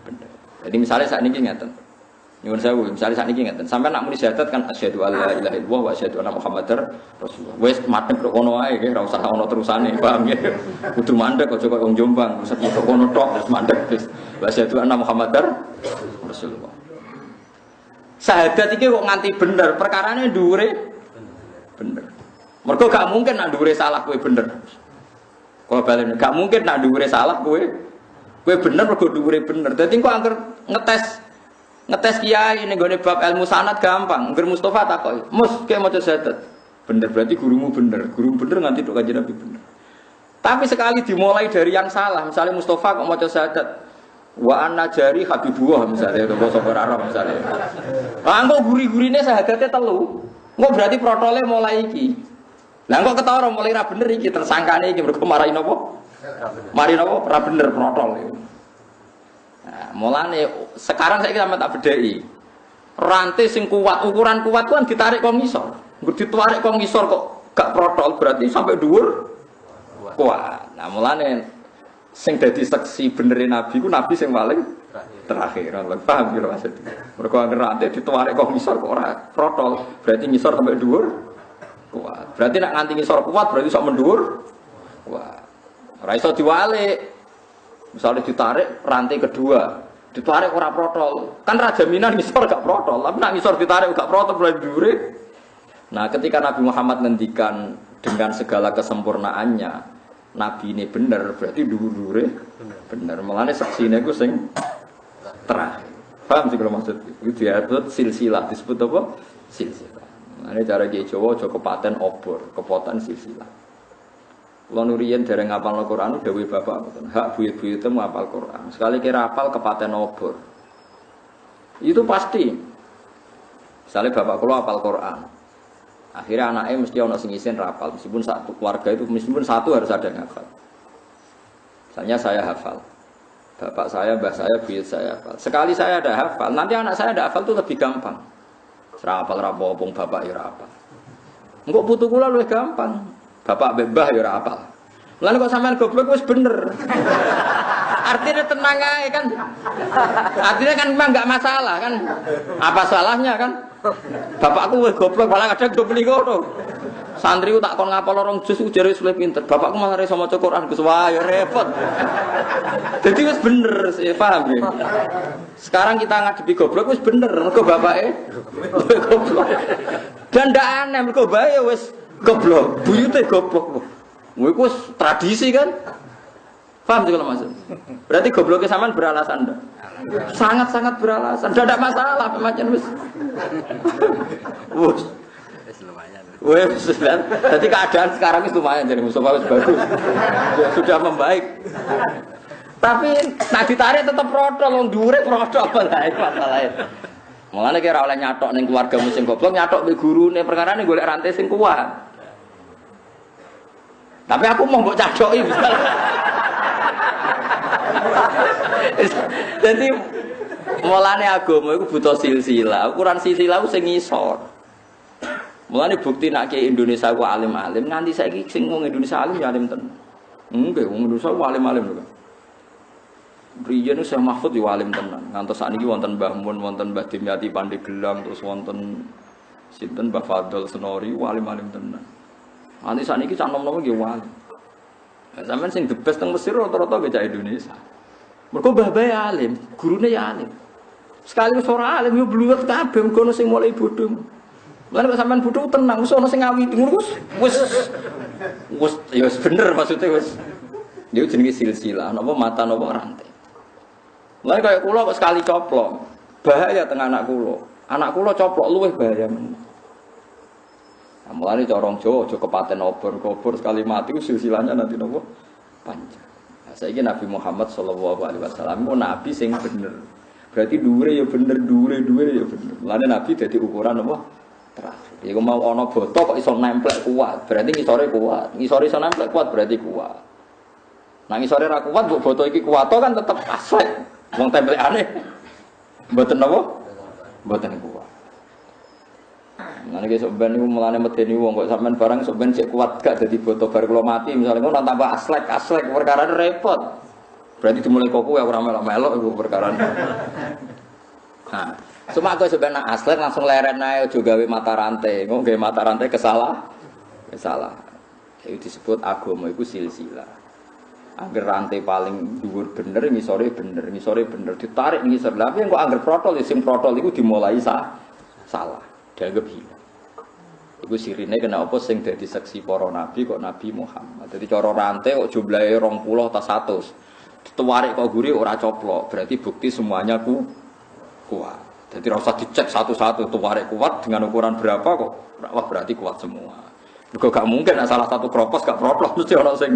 bener. Jadi misalnya sakniki ngeten. Nyuwun sewu, misalnya saat ini ngeten, sampai nak muni syahadat kan asyhadu alla ilaha illallah wa asyhadu anna muhammadar rasulullah. Wis madhep kok ngono ae nggih, ora usah ono terusane, paham nggih. Kudu mandek aja kok wong Jombang, usah kok ngono tok terus mandek wis. Wa asyhadu anna muhammadar rasulullah. Syahadat iki kok nganti bener, perkarane dhuwure bener. Mergo gak mungkin nak dhuwure salah kowe bener. Kalau balen gak mungkin nak dhuwure salah kowe bener mergo dhuwure bener. Dadi kok angger ngetes kiai ini gone bab ilmu sanad gampang. Ngger Mustafa takoki, "Mus, kowe maca syahadat." Bener berarti gurumu bener nganti tok Kanjeng Nabi bener. Tapi sekali dimulai dari yang salah, misalnya Mustafa kok maca syahadat wa anna jari habibullah misalnya bahasa Arab misalnya. Lah engko guri-gurine syahadatnya telu. Engko berarti protole mulai iki. Lah engko ketara mulai ra bener iki tersangkane iki mergo marahi napa? Mari napa ra bener protol iki. Nah, mulane sekarang saya sampe tak bedheki. Rantai sing kuat, ukuran kuat kan ditarik kok ngisor. Nggo ditarik kok ngisor kok gak protol berarti sampai dhuwur kuat. Nah, mulane sing dadi saksi benere Nabi ku Nabi sing paling terakhir. Paham kira maksud. Mergo angger rantai ditarik kok ngisor kok ora protol, berarti ngisor sampai dhuwur kuat. Berarti nek nganti ngisor kuat berarti sok mendhuwur kuat. Ora iso diwalik. Misalnya ditarik rantai kedua, ditarik ora protol, kan raja minan ngisor gak protol, tapi nak ngisor ditarik gak protol berarti dure. Nah, ketika Nabi Muhammad ngendikan dengan segala kesempurnaannya, Nabi ini bener berarti dure bener. Melane saksine ku sing terakhir. Paham sih kalau maksud itu disebut silsilah, disebut apa? Silsilah. Nah, ini cara Kiai Jawa aja kepaten obor, kepotan silsilah. Kalau nurian dereng ngapal Al-Quran, dawuh bapak, hak buyut-buyutmu ngapal Quran. Sekali kira hafal kepaten obor, itu pasti. Misalnya bapak kalau hafal Quran, akhirnya anaknya mesti ono sing isin hafal. Meskipun satu keluarga itu, meskipun satu harus ada yang hafal. Misalnya saya hafal, bapak saya, mbah saya, buyut saya hafal. Sekali saya ada hafal, nanti anak saya ada hafal itu lebih gampang. Serapal rapopong bapak ya hafal. Enggak butuh kula lebih gampang. Bapak bebah ya ora apal. Lan kok sampean goblok wis bener. Artinya tenang aja kan. Artinya kan memang enggak masalah kan. Apa salahnya kan? Bapakku wis goblok malah kadang do beli ngono. Santriku tak kon ngapal orang jus ujare wis pinter. Bapakku malah iso maca Quran Gus wah ya repot. Jadi wis bener, paham ya? Sekarang kita ngadepi goblok wis bener mergo bapake goblok. Dan ndak aneh mergo bae wis goblok, buyute goblok. Iku tradisi kan? Paham juga maksud? Berarti gobloknya sampean beralasan ndak? Sangat-sangat beralasan. Ndak ada masalah pemacen wis. Wes lumayan. Wes jadi keadaan sekarang itu lumayan jadi Mustafa wis bagus. Ya, sudah membaik. Tapi nak ditarik tetap protol, wong dhuwure protol apa lain masalahe. Mulane kira oleh nyatok ning keluarga sing goblok, nyatok mbek gurune perkarane golek rantai sing kuat. Tapi aku mau mbok cadoki misal. Jadi mulane agama iku butuh silsilah. Ukuran silsilah ku sing ngisor. Mulane bukti nek Indonesia ku alim-alim nganti saiki sing wong Indonesia alim ya alim tenan. Nggih, wong Indonesia ku alim-alim lho. Riyen Syekh Mahfud yo alim tenan. Ngantos sakniki wonten Mbah Mun, wonten Mbah Dimyati Pandeglang, terus wonten sinten Mbah Fadl Senori, alim-alim tenan. Nanti sakniki cah nom-nom nggih wali. Sampeyan sing the best teng Mesir rata-rata bocah Indonesia. Mergo mbah bae alim, gurune ya alim. Sekali wis ora alim yo bluwet kabeh ngono sing mulai bodho. Lan kok sampean bodho tenang, wis ana sing ngawiti ngono wis ya bener maksudnya wis. Dia jenenge silsilah, napa mata napa rantai. Lah kaya kula kok sekali coplok, bahaya teng anak kula. Anak kula coplok luwih bahaya men. Mulane corong Jawa aja kepaten obor-obor sekali mati silsilahnya nanti napa panjang. Nah, saiki Nabi Muhammad sallallahu alaihi wasallam nabi sing bener. Berarti dhuwure ya bener, dhuwure ya bener. Mulane nabi dadi ukuran apa? Terakhir. Iku mau ana boto kok iso nemplek kuat, berarti ngisore kuat. Ngisore iso nemplek kuat berarti kuat. Nah ngisore ra kuat mbok boto iki kuat kan tetep asli. Wong templekane mboten napa? Mboten kuat. Ngene iki sok ben niku mulane medeni wong kok sampean barang sok ben sik kuat gak dadi boto bar kula mati misale ngono tambah aslek perkara repot. Berarti dimulai kok kowe ora melok-melok iku perkara. Nah, cuma kok sebenarnya aslek langsung leren ae aja gawe mata rantai. Engko gawe mata rantai kesalah. Itu disebut agama iku silsilah. Angger rantai paling dhuwur bener ngisore bener ditarik ngisor. Lah piye kok angger protol sing protol iku dimulai salah. Dianggap hilang. Iku sirine kena apa sing dadi saksi para nabi kok Nabi Muhammad. Dadi cara rantai kok jumlahe 20 ta 100. Ditarik kok guri ora coplok, berarti bukti semuanya kuat. Jadi ora usah dicek satu-satu tarik kuat dengan ukuran berapa kok. Wah berarti kuat semua. Mergo gak mungkin salah satu kropos gak protlok mesti ana sing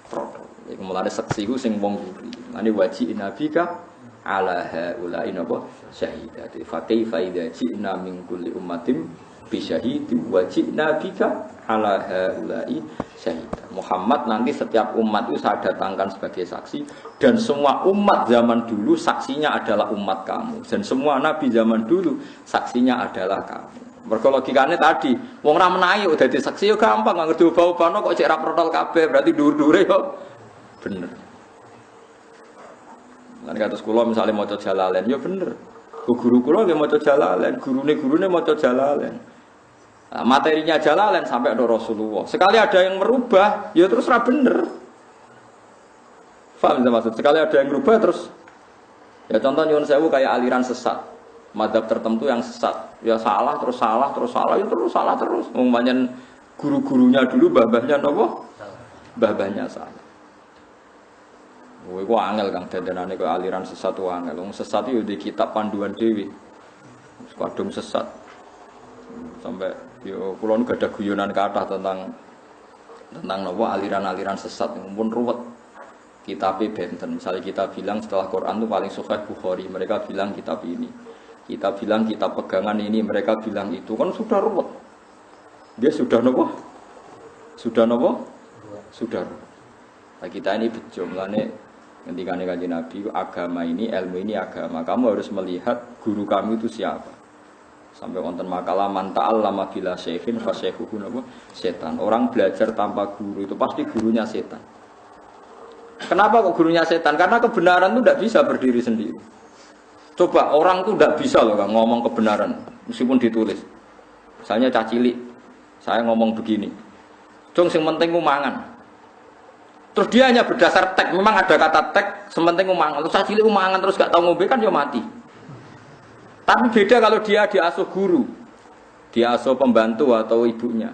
protlok. Iku mulane saksi ku sing wong guri. Mane wajib nabika ala haula inapa syahidati fa kaifa idza ji'na min kulli ummatin bi syahidin wajibna bika ala haula'i syahida. Muhammad nanti setiap umat itu saya datangkan sebagai saksi dan semua umat zaman dulu saksinya adalah umat kamu dan semua nabi zaman dulu saksinya adalah kamu. Mergo logikane tadi wong ra menahi kok dadi saksi yo gampang ngerti ubah-ubahno kok cek ra protol kabeh berarti dhuwur-dhuwure yo bener. Lan kados kula misale maca Jalalain ya bener. Guru kula nggih maca Jalalain, gurune maca Jalalain. Nah, materinya Jalalain sampai ada Rasulullah. Sekali ada yang merubah, ya terus ra bener. Paham maksud? Sekali ada yang merubah terus ya contoh nyuwun sewu kayak aliran sesat. Madzhab tertentu yang sesat. Ya salah terus salah, ya terus salah terus. Umpamanya guru-gurunya dulu babahnya napa? Babahnya salah. Kowe ku angel Kang dandanane kok aliran sesat ku angel. Wong sesat yo di kitab panduan dhewe. Kadung sesat. Sampai yo kula nu gadah guyonan kathah tentang napa aliran-aliran sesat pun ruwet. Kitabe benten. Misalnya kita bilang setelah Quran itu paling sahih Bukhari, mereka bilang kitab ini. Kita bilang kitab pegangan ini, mereka bilang itu kan sudah ruwet. Dia sudah napa? Sudah napa? Sudah ruwet. Nah, kita ini bejo mulane ngendikane Kanjeng Nabi, agama ini, ilmu ini agama. Kamu harus melihat guru kamu itu siapa. Sampai wonten makalah man ta'allama bila syekhin fa syekhuhu setan. Orang belajar tanpa guru itu pasti gurunya setan. Kenapa kok gurunya setan? Karena kebenaran itu tidak bisa berdiri sendiri. Coba orang itu tidak bisa loh Kang, ngomong kebenaran meskipun ditulis. Misalnya cacilik, saya ngomong begini. Dong sing penting ku mangan. Terus dia hanya berdasar teks, memang ada kata teks, sementing umangan. Terus cilik umangan terus gak tahu ngombe kan dia mati. Tapi beda kalau dia diasuh guru, diasuh pembantu atau ibunya.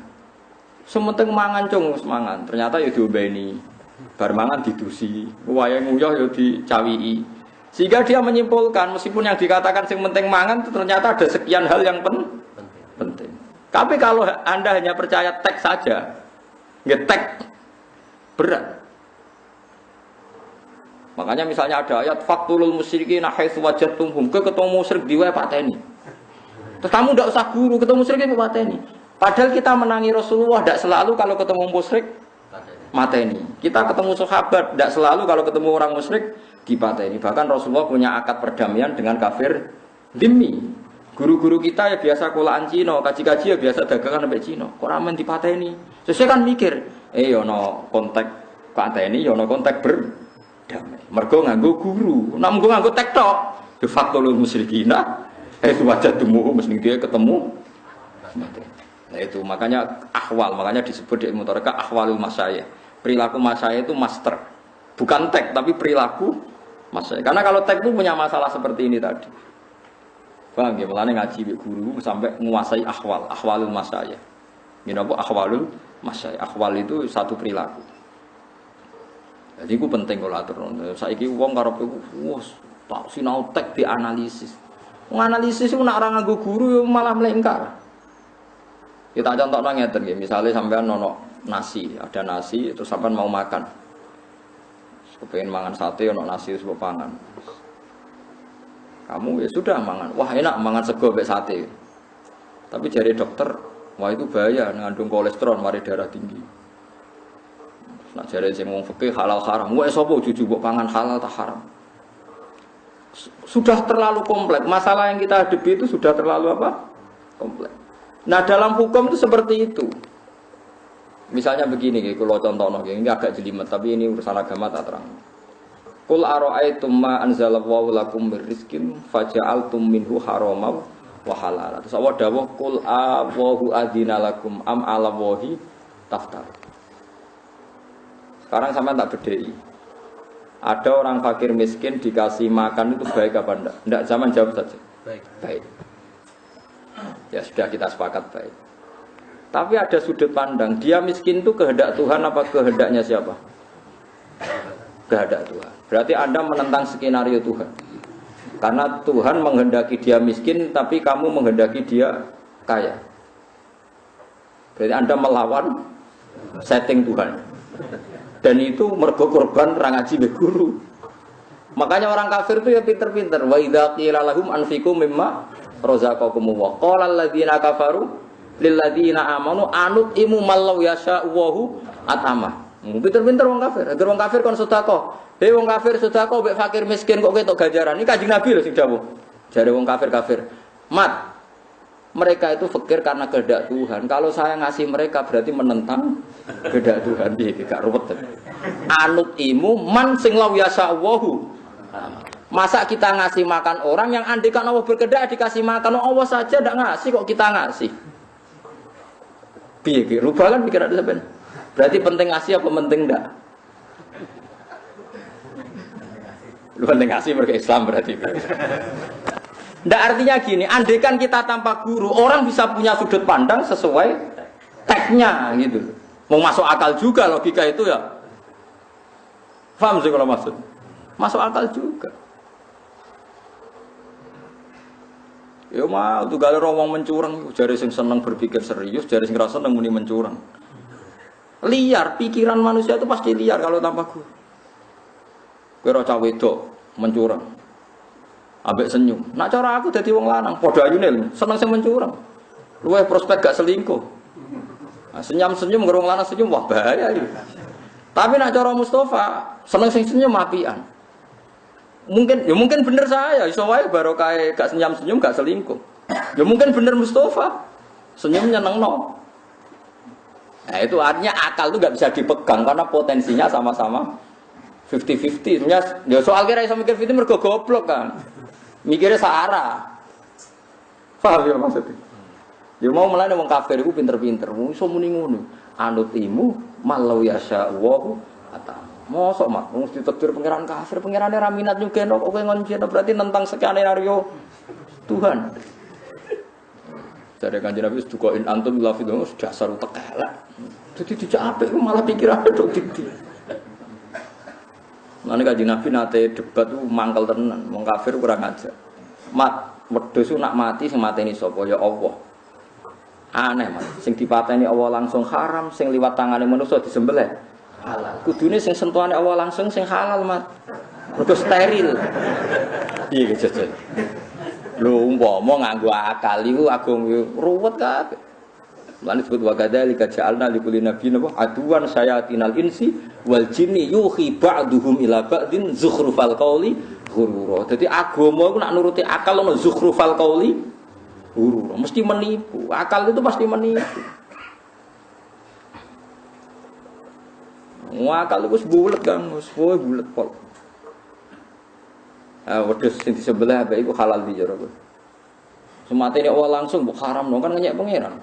Sementing umangan cung semangan. Ternyata ya diombeni, bar mangan didusi, wayang nguyah ya dicawii. Sehingga dia menyimpulkan meskipun yang dikatakan sing penting mangan ternyata ada sekian hal yang penting. Tapi kalau Anda hanya percaya teks saja, ngetek berat. Makanya misalnya ada ayat faktulul musyrikin haitsu wajadtumhum, ketemu musyrik di wae pateni. Terus kamu tidak usah guru, ketemu musyrik di pateni. Padahal kita menangi Rasulullah tidak selalu kalau ketemu musyrik mateni. Kita ketemu sahabat tidak selalu kalau ketemu orang musyrik dipateni. Bahkan Rasulullah punya akad perdamaian dengan kafir dhimmi. Guru-guru kita ya biasa kulaan Cina, kaji-kaji ya biasa dagangan sampai Cina. Kok ramen dipateni? Sesuai kan mikir, yono kontak pateni, yono kontak berdamai. Mergo nganggo guru, namun gue nganggo tektok. De facto lu musyrikina, itu wajah temu mesti dia ketemu. Nah itu makanya ahwal, makanya disebut di Mutaraka ahwalul masyayikh. Perilaku mas saya itu master. Bukan tek, tapi perilaku mas saya. Karena kalau tek itu punya masalah seperti ini tadi. Paham ya? Mulanya ngaji guru sampai menguasai ahwalul mas saya. Ini apa? Ahwalul mas saya. Ahwal itu satu perilaku. Jadi itu penting kalau atur. Saiki wong karo wis tak sinau tek dianalisis. Menganalisis itu nak orang nganggo guru malah melengkar. Kita contohnya ngeten nggih, misale sampean ono nasi, ada nasi terus sampean mau makan. Kepengin mangan sate ono nasi terus pangan. Kamu ya sudah mangan. Wah, enak mangan sego mek sate. Tapi jari dokter, wah itu bahaya ngandung kolesterol, mari darah tinggi. Nak jari sing wong fikih halal haram. Wah, sapa juju mbok pangan halal tak haram. Sudah terlalu kompleks. Masalah yang kita hadapi itu sudah terlalu apa? Kompleks. Nah, dalam hukum itu seperti itu. Misalnya begini, kalau contohnya ini agak jelimet, tapi ini urusan agama tak terang. Qul ara'aitum ma anzalallahu lakum mir rizqin faja'altum minhu haramaw wa halal. Terus Allah dawuh qul Allahu adzina lakum am 'ala wahi taftar. Sekarang sampean tak bedheki. Ada orang fakir miskin dikasih makan itu baik apa enggak? Enggak, zaman jawab saja. Baik. Baik. Ya sudah kita sepakat baik. Tapi ada sudut pandang, dia miskin itu kehendak Tuhan apa kehendaknya siapa? Kehendak Tuhan. Berarti Anda menentang skenario Tuhan. Karena Tuhan menghendaki dia miskin, tapi kamu menghendaki dia kaya. Berarti Anda melawan setting Tuhan. Dan itu mergo korban orang ngaji be guru. Makanya orang kafir itu ya pinter-pinter. Wa idza qila lahum anfiqu mimma razaqakumullah. Qala alladziina kafaru lil ladziina amanu anutimu mallau yasha'u atama. Pinter-pinter wong kafir. Agar wong kafir kon sedekah. Hei wong kafir sedekah mbek fakir miskin kok ketok ganjaran. Ini Kanjeng Nabi lho sing dawuh. Jare wong kafir-kafir. Mat. Mereka itu fikir karena kehendak Tuhan. Kalau saya ngasih mereka berarti menentang kehendak Tuhan. Piye gak ruwet. Anutimu man sing law yasha'u. Masa kita ngasih makan orang yang andikan Allah berkehendak dikasih makan Allah saja tidak ngasih kok kita ngasih. Piye rubah kan pikiran sampean. Berarti penting ngasih apa penting enggak? Lu penting ngasih berke Islam berarti. Enggak, artinya gini, andikan kita tanpa guru, orang bisa punya sudut pandang sesuai teknya gitu. Mau masuk akal juga logika itu ya. Paham sih kalau maksud? Masuk akal juga. Ya mau tuh gale wong mencurang, jare sing seneng berpikir serius, jare sing rasa seneng muni mencurang. Liar, pikiran manusia itu pasti liar kalau tanpa guru. Kowe ora cah wedok mencurang. Ambek senyum. Nak cara aku dadi wong lanang, padha ayune seneng sing mencurang. Luwih prospek gak selingkuh. Nah, senyum-senyum ngerung lanang senyum wah bahaya iki. Tapi nak cara Mustafa, seneng sing senyum apian. Mungkin bener saya, iso wae barokah gak senyum-senyum gak selingkuh. Ya mungkin bener Mustafa. Senyum nyenengno. Nah, itu artinya akal itu gak bisa dipegang karena potensinya sama-sama 50-50. Sebenarnya ya soal kira iso mikir 50 mergo goblok kan. Mikirnya searah. Paham ya maksudnya? Ya mau melane wong kafir iku pinter-pinter, wong iso muni ngono. Anutimu malau yasya'u atau mosok mak mesti ditetir pangeran kafir, pangerane ra minat nyugeno kok kowe ngonceno berarti nentang skenario Tuhan. Dari Kanjeng Nabi dukoin antum lafidhu dasar tekelek. Jadi dijak apik malah pikirane tok didi. Mane Kanjeng Nabi nate debat ku mangkel tenan, wong kafir kurang ajar. Mat wedhus nak mati sing mateni sapa ya Allah. Aneh mat, sing dipateni Allah langsung haram, sing liwat tangane manusa disembelih. Halal. Kudune sing sentuhane Allah langsung sing halal, Mat. Mergo steril. Iya jajal. Lho umpama nganggo akal iku agung ruwet kabeh. Lan disebut wa kadzalika ja'alna likulli nabiyyin aduwan sayatinal insi wal jinni yuhi ba'duhum ila ba'din zukhrufal qauli ghurura. Dadi agama iku nak nuruti akal ono zukhrufal qauli ghurura. Mesti menipu. Akal itu pasti menipu. Wah kalau gue bulat kan, gue bulat pol. Wedhus sing disebelah bae iku halal di jero. Sematene awal langsung mbok haram no kan ngenyek pangeran.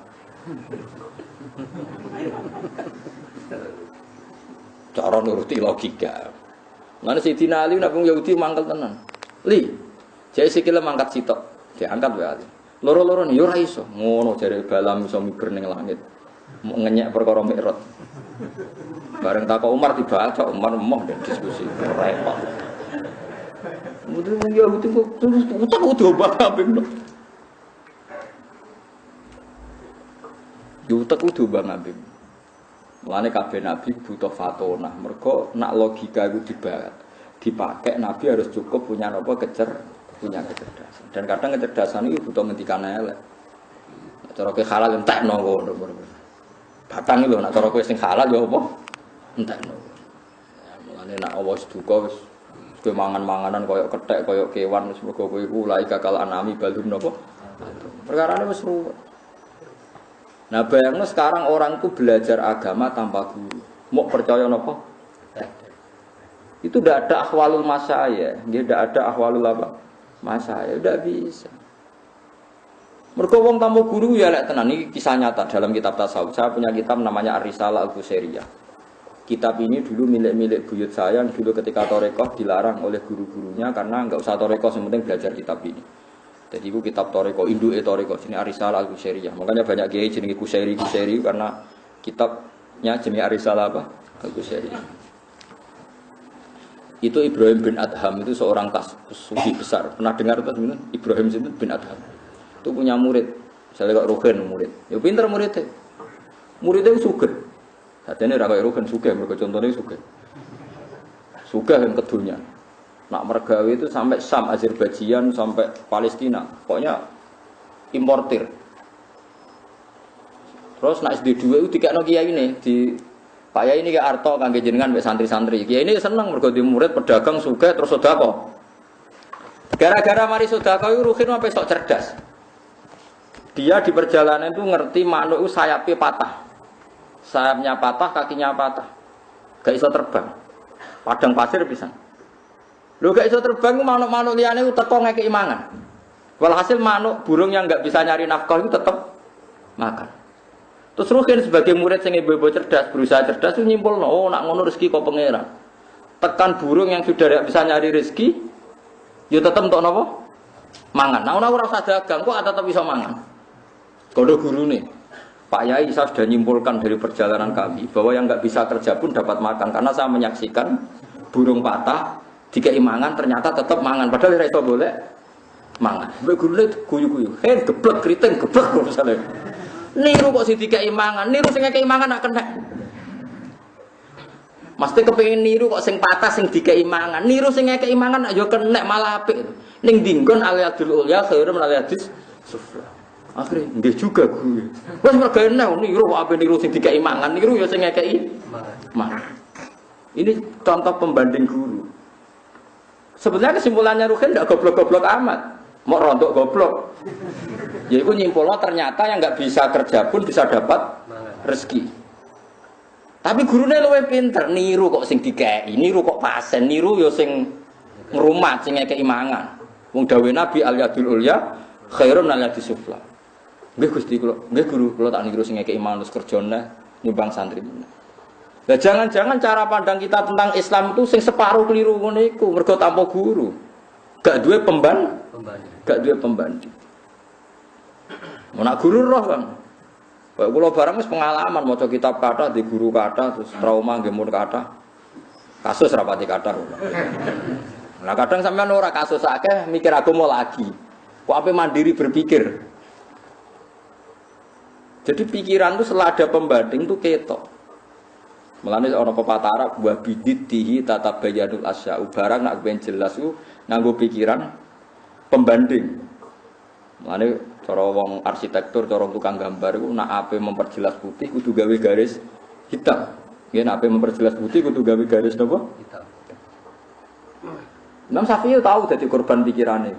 cara nuruti logika. Mana Sayyidina Ali nak wong Yahudi mangkel tenan. Li, jek sikile mangkat sitok, diangkat wae Ali. Loro-loro yo ora iso. Ngono jare balam iso miber ning langit. Ngenyek perkara mikrot. Bareng takok Umar dibaca, Umar emoh dan diskusi repot. Kemudian wong Yahudi kok utak udah kabeh. Yutek udah Bang Habib. Mulane kabeh nabi butuh fatona. Mergo nak logika itu dipakai nabi harus cukup punya punya kecerdasan. Dan kadang kecerdasan itu butuh ngendikan elek. Cara kowe halal entekno ngono. Batang lho nak cara kowe sing halal ya apa? Entekno. Mulane nak awas duka wis kowe mangan-manganan koyo kethek koyo kewan wis mergo kowe iku laika kal anami balum napa. Perkarane wis ruwet. Nah bayangno sekarang orang itu belajar agama tanpa guru. Mau percaya napa? Itu tidak ada ahwalul masyayikh, dia tidak ada ahwalul apa? Masyayikh, tidak bisa. Mergo wong tanpa guru ya lek tenan iki kisah nyata dalam kitab tasawuf. Saya punya kitab namanya Ar-Risalah Al-Qusairiyah. Kitab ini dulu milik buyut saya yang dulu ketika Torekoh dilarang oleh guru-gurunya karena enggak usah Torekoh, yang penting belajar kitab ini. Jadi itu kitab Toreko, Induke Toreko, sini Ar-Risalah Al-Qusairiyah. Makanya banyak kiai jenenge Qusairi karena kitabnya jenenge Ar-Risalah apa? Al-Qusairiyah. Itu Ibrahim bin Adham itu seorang sufi besar. Pernah dengar itu sebenarnya Ibrahim bin Adham. Itu punya murid. Saya kok Ruhin murid. Ya pinter muridnya. Muridnya itu sugih. Sadene ra kaya Ruhin sugih, mergo contone sugih. Sugih yang kedunya. Nak mergawe itu sampai Sam, Azerbaijan, sampai Palestina. Pokoknya importir. Terus nak SD2 itu dikakno kiai ini di Pak Yai ini ke Arto kangge jenengan mbek santri-santri. Kiai ini seneng mergo di murid pedagang sugih terus sedekah. Gara-gara mari sedekah itu Ruhin sampai sok cerdas. Dia di perjalanan itu ngerti manuk itu sayapnya patah. Sayapnya patah, kakinya patah. Gak iso terbang. Padang pasir pisan. Lho gak iso terbang manuk-manuk liyane ku teko ngekeki mangan. Walhasil manuk burung yang enggak bisa nyari nafkah itu tetap makan. Terus Ruhin sebagai murid sing ibu-ibu cerdas, berusaha cerdas itu nyimpulno, oh nak ngono rezeki kok pangeran. Tekan burung yang sudah tidak bisa nyari rezeki, ya tetep entuk napa? Mangan. Nah ora usah dagang kok tetep bisa mangan. Kodo gurune. Pak Yai saya sudah nyimpulkan dari perjalanan kami bahwa yang enggak bisa kerja pun dapat makan karena saya menyaksikan burung patah dikei mangan ternyata tetap mangan padahal ora iso boleh mangan. Mbek gurune guyu-guyu. Geblek kriting geblek misalnya. Niru kok sing dikei mangan, niru sing ngekei mangan nak kena. Mesti kepengin niru kok sing patah sing dikei mangan, niru sing ngekei mangan ya kena malah apik. Ning dinggon aliyadul ulya khairum aliyadis sufla. Akhire nggih juga gue. Wes mergo enak niru kok ape niru sing dikei mangan, niru ya sing ngekei mangan. Ini contoh pembanding guru. Sebenarnya kesimpulannya Ruhin tidak goblok-goblok amat, mau rontok goblok. Jadi aku nyimpulnya ternyata yang nggak bisa kerja pun bisa dapat rezeki. Tapi gurunya luwih pinter, niru kok sing dikei, niru kok pasen, niru yo sing ngrumat, sing ngekei mangan. Wong dawuh Nabi al-yadul ulya khairun min al-yadis sufla. Nggih Gusti kula, nggih guru, kula tak niru sing ngekei mangan terus kerjane nyumbang santri. Nah, jangan-jangan cara pandang kita tentang Islam itu sing separuh keliru ngono iku, mergo tanpa guru. Gak duwe gak duwe pembanding. Mau nak guru roh kan. Kayak kula barang wis pengalaman maca kitab kata di guru kata terus trauma nggih mun kata. Kasus rapati kata. Nah, kadang sampean ora kasus akeh mikir aku mau lagi. Kok ape mandiri berpikir. Jadi pikiran itu setelah ada pembanding itu ketok. Mulane ana pepatah Arab wa bididdihi tatabayyanul asya'u barang nak ben jelas ku nganggo pikiran pembanding. Mulane cara wong arsitektur, cara tukang gambar iku nak ape memperjelas putih kudu gawe garis hitam. Nggih nak ape memperjelas putih kudu gawe garis napa? Hitam. Imam Syafi'i tahu dadi korban pikirane.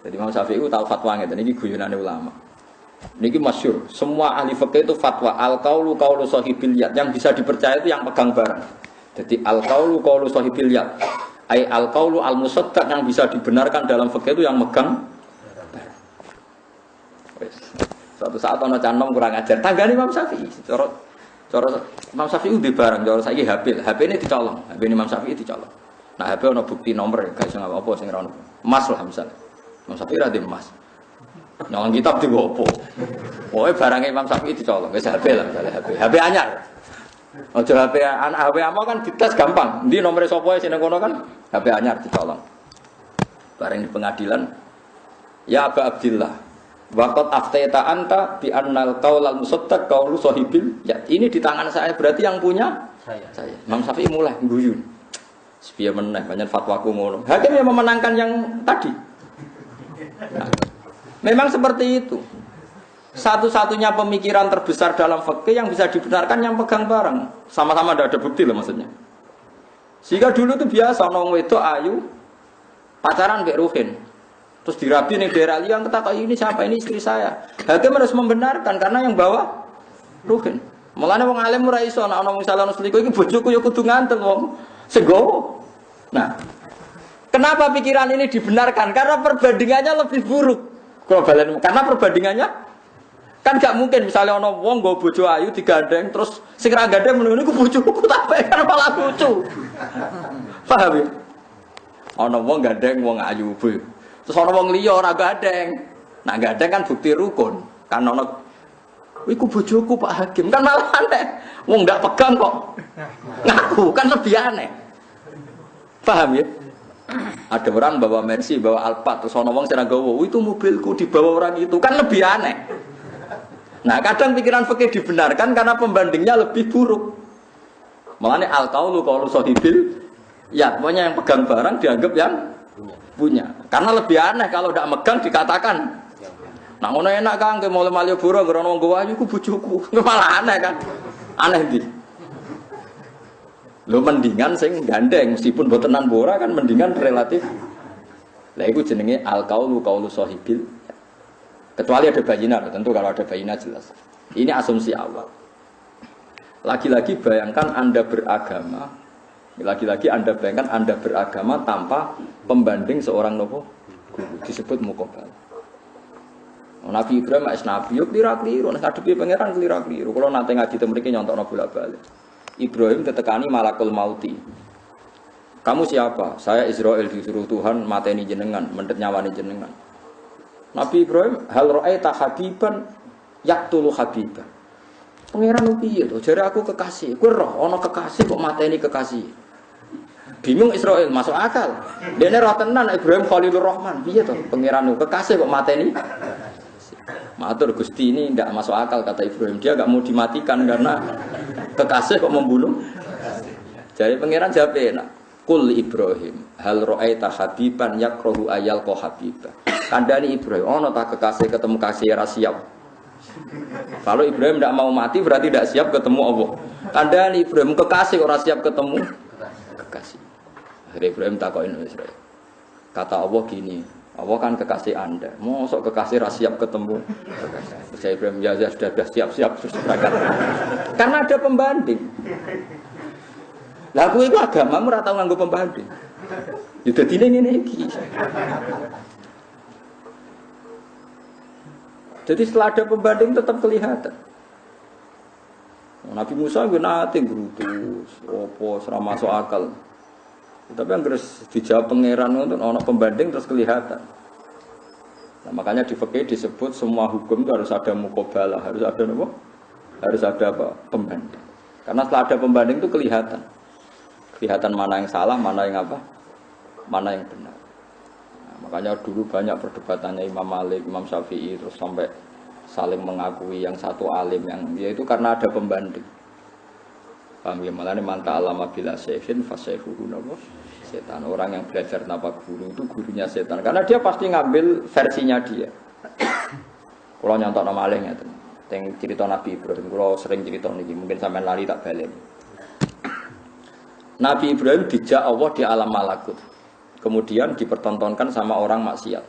Jadi Imam Syafi'i tahu fatwa ngeten iki guyonane ulama. Niki masyhur, semua ahli fikih itu fatwa al-qaulu qaulu sahibil yad, yang bisa dipercaya itu yang pegang barang. Jadi al-qaulu qaulu sahibil yad, ai al-qaulu al-musaddaq yang bisa dibenarkan dalam fikih itu yang megang barang. Wes. Suatu saat ana canom kurang ajar, tanggane Imam Syafi'i. Cara Imam Syafi'i di barang, cara saiki HP. HP ini dicolong, HP ini Imam Syafi'i dicolong. Nah, HP ana bukti nomor gak iso apa sing ora ono. Emas lah misalnya. Imam Syafi'i ra emas. Nyolong kitab di opo. Pokoke barangnya Imam Syafi'i dicolong, wis HP lah misalnya HP. HP anyar. Aja HP anak HP amo kan dites gampang. Ndi nomere sapa sing nang kono kan HP anyar dicolong. Bareng di pengadilan ya Aba Abdillah waqat aftaita anta bi annal qaulal musaddaq qaulu sahibil ya ini di tangan saya berarti yang punya saya. Imam Syafi'i mulai guyu. Sepiye meneh banyak fatwaku ngono. Hakim yang memenangkan yang tadi. Nah, memang seperti itu. Satu-satunya pemikiran terbesar dalam fikih yang bisa dibenarkan yang pegang barang. Sama-sama tidak ada bukti loh maksudnya. Sehingga dulu itu biasa nong wedok ayu pacaran mbek Ruhin. Terus dirabi ning daerah liang kata ini siapa ini istri saya. Hakim harus membenarkan karena yang bawa Ruhin. Mulane wong alim ora iso nek ana misalnya ana selingkuh iki bojoku ya kudu nganteng wong sego. Nah, kenapa pikiran ini dibenarkan? Karena perbandingannya lebih buruk. Karena perbandingannya kan gak mungkin misalnya ana wong nggo bojo ayu digandeng terus sing ra gandeng meneng niku bojoku tapi kan malah lucu. Paham ya? Ana wong gandeng wong ayu bu. Terus ana wong liya ora gandeng. Nah gandeng kan bukti rukun. Kan ana iku bojoku Pak Hakim kan malah aneh. Wong ndak pegang kok. Ngaku kan lebih aneh. Paham ya? Ada orang bawa Mercy, bawa Alphard, terus ana wong sing nggawa, itu mobilku dibawa orang itu kan lebih aneh. Nah, kadang pikiran fikih dibenarkan karena pembandingnya lebih buruk. Mulane al-qaulu qaulu sahibil ya, pokoknya yang pegang barang dianggap yang punya. Karena lebih aneh kalau tidak megang dikatakan. Nah, ngono enak Kang, ke Malioboro ngrono wong gawa ayu ku bojoku. Malah aneh kan. Aneh ndi? Lo mendingan sing gandeng meskipun botenan bora kan mendingan relatif. Lah iku jenenge al-qaulu qaulu sahibil. Kecuali ada bayinah, tentu kalau ada bayinah jelas. Ini asumsi awal. Lagi-lagi bayangkan Anda beragama. Lagi-lagi Anda bayangkan Anda beragama tanpa pembanding seorang nopo guru disebut muqabal. Nabi Ibrahim es nabi yo keliru-keliru, nek ngadepi pangeran keliru-keliru. Kalau nate ngaji teng mriki nyontokno bolak-balik. Ibrahim ditekani malakul mauti. Kamu siapa? Saya Israel disuruh Tuhan mateni jenengan, mendet nyawani jenengan. Nabi Ibrahim hal ra'aita habiban yaqtulu habiban. Pangeran piye to? Jare aku kekasih. Kowe roh ana kekasih kok mateni kekasih. Bingung Israel, masuk akal. Dene roh tenan Ibrahim Khalilur Rahman. Piye to? Pangeran kekasih kok mateni? Matur Gusti ini tidak masuk akal kata Ibrahim. Dia enggak mau dimatikan karena kekasih kok membunuh. Jadi pangeran jawab enak. Kul Ibrahim hal ra'aita habiban yakrahu ayal ko habiba. Kandani Ibrahim ono tak kekasih ketemu kasih ra siap. Kalau Ibrahim tidak mau mati berarti tidak siap ketemu Allah. Kandani Ibrahim kekasih ora siap ketemu kekasih. Akhirnya Ibrahim takokin Israel. Kata Allah gini, Allah kan kekasih Anda. Mosok kekasih ra siap ketemu kekasih. Saya Ibrahim ya sudah siap-siap terus berangkat. Karena ada pembanding. Lah kowe iku agamamu ora tau nganggo pembanding. Ya dadine ngene iki. Jadi setelah ada pembanding tetap kelihatan. Nabi Musa gue nate grutus, opo ora masuk akal. Tapi yang harus dijawab pangeran untuk ono pembanding terus kelihatan. Nah, makanya di fikih disebut semua hukum itu harus ada muqabalah, harus ada apa? Harus ada apa? Pembanding. Karena setelah ada pembanding itu kelihatan. Kelihatan mana yang salah, mana yang apa? Mana yang benar. Nah, makanya dulu banyak perdebatannya Imam Malik, Imam Syafi'i terus sampai saling mengakui yang satu alim yang yaitu karena ada pembanding. Paham ya? Malah ini manta alama bila syekhin fasyaikhuhu napa? Setan. Orang yang belajar tanpa guru itu gurunya setan. Karena dia pasti ngambil versinya dia. Kalau nyontok nama alih ngeten. Teng cerita Nabi Ibrahim, kalau sering cerita niki, mungkin sampean lali tak balik. Nabi Ibrahim dijak Allah di alam malakut. Kemudian dipertontonkan sama orang maksiat.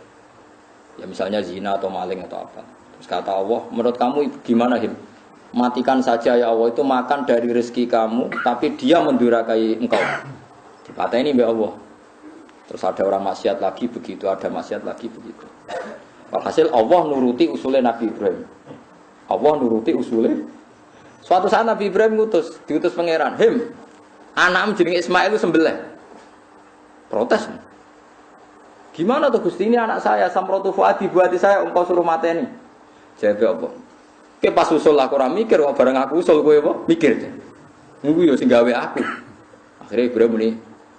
Ya misalnya zina atau maling atau apa. Terus kata Allah, menurut kamu gimana Him? Matikan saja ya Allah, itu makan dari rezeki kamu, tapi dia mendurakai engkau. Kata ini mbak Allah. Terus ada orang maksiat lagi begitu, ada maksiat lagi begitu. Walhasil Allah nuruti usulnya Nabi Ibrahim. Allah nuruti usulnya. Suatu saat Nabi Ibrahim diutus pangeran, "Him, anakmu jenenge Ismail itu sembelih." Protes. Gimana tuh Gusti, ini anak saya, samrotu fuadi buati saya, engkau suruh mateni. Jawab apa? Ke pas usul aku ora mikir, kok bareng aku usul kowe apa? Mikir. Niku yo sing gawe aku. Akhirnya Ibrahim muni,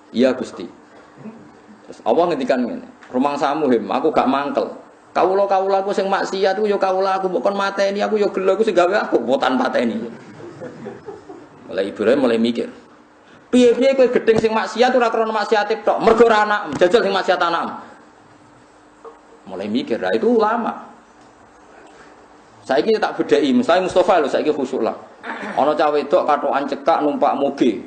"Iya Gusti." Terus Allah ngendikan ngene, "Rumangsamu Him, aku gak mangkel. Kawula aku sing maksiat ku yo kawula aku mbok kon mateni, aku yo gelo aku sing gawe aku botan pateni." Mulai Ibrahim mulai mikir. Piye-piye kowe gedeng sing maksiat ora krana maksiate tok, mergo ora anak, jajal sing maksiat anak. Mulai mikir, lah itu ulama. Saiki tak bedheki, misalnya Mustafa lho saiki khusyuk lah. Ana cah wedok katokan cekak numpak moge.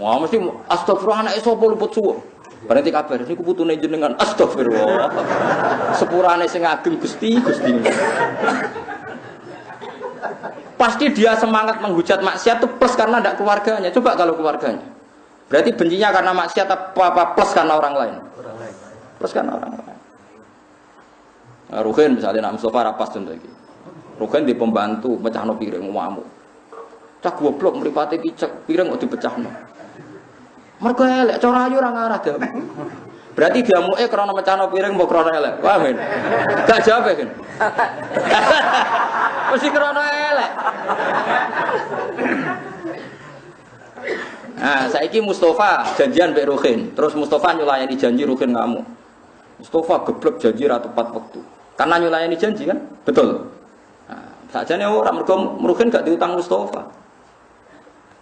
Wah mesti astagfirullah anake sapa luput suwuk. Berarti kabar niku putune jenengan astagfirullah. Sepurane sing ageng Gusti. Pasti dia semangat menghujat maksiat itu plus karena tidak keluarganya. Coba kalau keluarganya. Berarti bencinya karena maksiat apa plus karena orang lain? Plus karena orang lain. Nah, Ruhin misalnya nak Mustafa rapas contoh iki. Ruhin di pembantu mecahno piring ngamuk. Cak goblok mripate picek, piring kok dipecahno. Mergo elek cara ayu ora ngarah dhewe. Berarti diamuke krana mecahno piring mbok krana elek. Wah men. Gak jawab ya kan. Mesti krana elek. Nah, saiki Mustafa janjian mbek Ruhin. Terus Mustafa nyulayani janji Ruhin ngamuk. Mustafa geblek janji ra tepat waktu. Karena nyulayani janji kan? Betul. Nah, sakjane ora mergo Ruhin gak diutang Mustafa.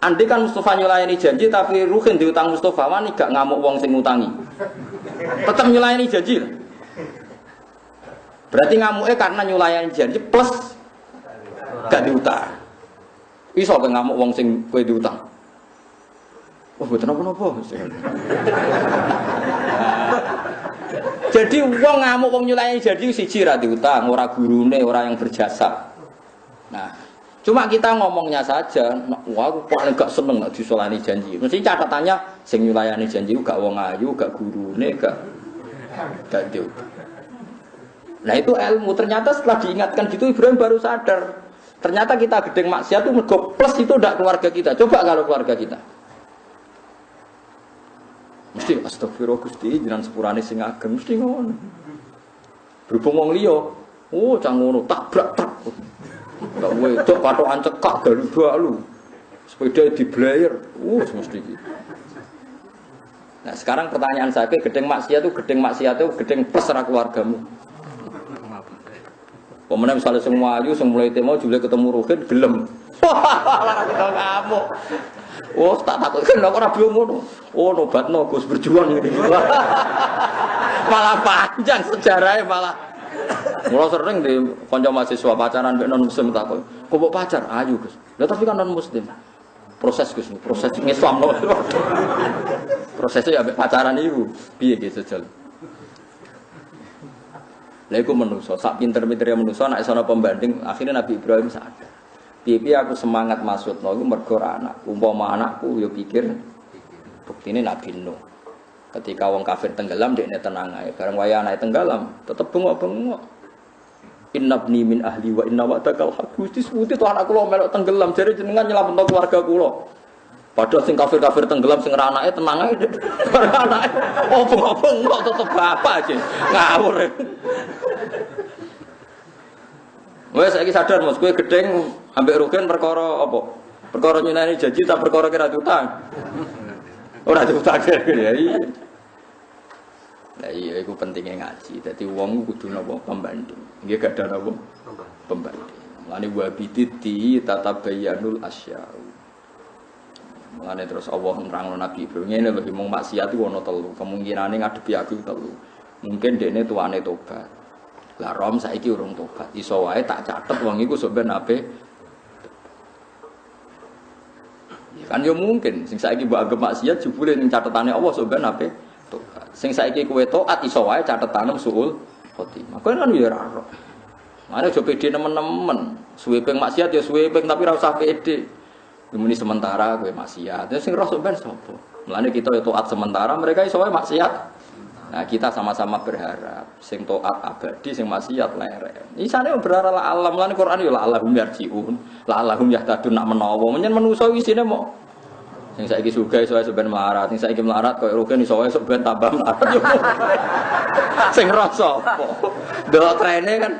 Andai kan Mustafa nyulayani janji tapi Ruhin diutang Mustafa, wani gak ngamuk wong sing ngutangi. Tetap nyulayani janji. Berarti ngamuknya karena nyulayani janji plus gak diutang. Iso ke ngamuk wong sing kowe diutang. Wah, mboten napa-napa. Jadi wong ngamuk wong nyulayani janji siji ra diutang, ora gurune, ora yang berjasa. Nah, cuma kita ngomongnya saja, wah aku paling gak seneng nak disolani janji. Mesti catatannya sing nyulayani janji gak wong ayu, gak gurune, gak diutang. Nah itu ilmu, ternyata setelah diingatkan gitu Ibrahim baru sadar. Ternyata kita gedeng maksiat itu mergo plus itu ndak keluarga kita. Coba kalau keluarga kita. Mesti astagfirullah Gusti, jenengan sepurane sing ageng mesti ngono. Berhubung wong liya, oh cang ngono tabrak truk. Gak wedok patokan cekak dalu-dalu. Sepeda diblayer. Mesti gitu. Nah, sekarang pertanyaan saya, gedeng maksiat itu gedeng plus ra keluargamu. Pemenang misalnya semua ayu, semula itu mau juga ketemu Ruhin, gelem. Wah, ketemu kamu. Oh, tak takut kan ora bingung ngono. Oh, nobatno Gus berjuang ngene. Malah panjang sejarahnya malah. Mula sering di kanca mahasiswa pacaran mbek non muslim takut. Kok mbok pacar? Ayu, Gus. Lah tapi kan non muslim. Proses Gus, proses Islam lho. Prosesnya ya mbek pacaran iku. Piye ge sejal. Lah iku menungso, sak pinter-pintere menungso nek ana pembanding, akhirnya Nabi Ibrahim sadar. Piye aku semangat maksudno iku mergo anak. Umpama anakku yo pikir buktine Nabi Nuh. Ketika wong kafir tenggelam dekne tenang ae. Bareng waya anake tenggelam, tetep bengok-bengok. Innabni min ahli wa inna wa'dakal haqq. Gusti sebuti to anak kula melok tenggelam, jare jenengan nyelametno keluarga kula. Padahal sing kafir-kafir tenggelam sing ora anake tenang ae. Bareng anake bengok-bengok tetep bapak aja. Ngawur. Wes saiki sadar Mas, kowe gedeng ambek Rugen perkara apa? Perkara nyunani janji ta perkara kira diutang. Ora diutang ya. Lah iya iku pentingnya ngaji. Dadi wong kudu napa pembanding. Nggih gak ada napa pembanding. Mulane wabiditi tatabayyanul asya'u. Mulane terus Allah nerangno Nabi Ibrahim ngene lho mung maksiat iku ana telu. Kemungkinane ngadepi aku telu. Mungkin dekne tuane tobat. Lah rom saiki urung tobat. Iso wae tak catet wong iku sok ben ape. Ya kan yo mungkin sing saiki mbok anggap maksiat jebule ning catetane Allah sok ben ape. Sing saiki kowe taat iso wae catetane suul khotimah. Kowe kan yo ora ora. Mane aja pede nemen-nemen. Suwe ping maksiat ya suwe ping tapi ora usah pede. Muni sementara kowe maksiat. Ya sing roh sok ben sapa? Mulane kita yo taat sementara, mereka iso wae maksiat Nah, kita sama-sama berharap sing taat abadi, sing maksiat lerek. Isane berharap la alam lan Quran yo la allahum yarjiun, la allahum yahtadun nak menawa. Menyen manusa isine mau sing saiki sugih iso ben melarat, sing saiki melarat koyo rugen iso esuk ben tambah melarat yo. Sing rasa apa? Delok trene kan.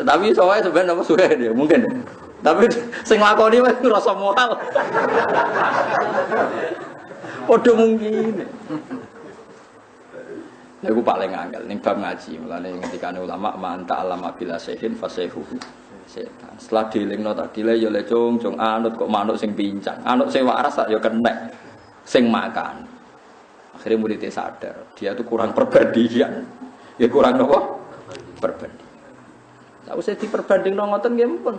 Tapi iso wae ben apa sugih ya mungkin. Tapi sing lakoni wis rasa moral. Padha mungkin. Iku paling angel ning bab ngaji, mulane ngendikane ulama man ta'allama bila syai'in fasahu setan. Setelah dilingno tadi le ya le cung anut kok manuk sing pincang. Anut sing waras ya kenek sing makan. Akhirnya muridnya sadar, dia tuh kurang perbandingan. Ya kurang apa? Perbandingan. Tak usah diperbandingno ngoten nggih mumpun.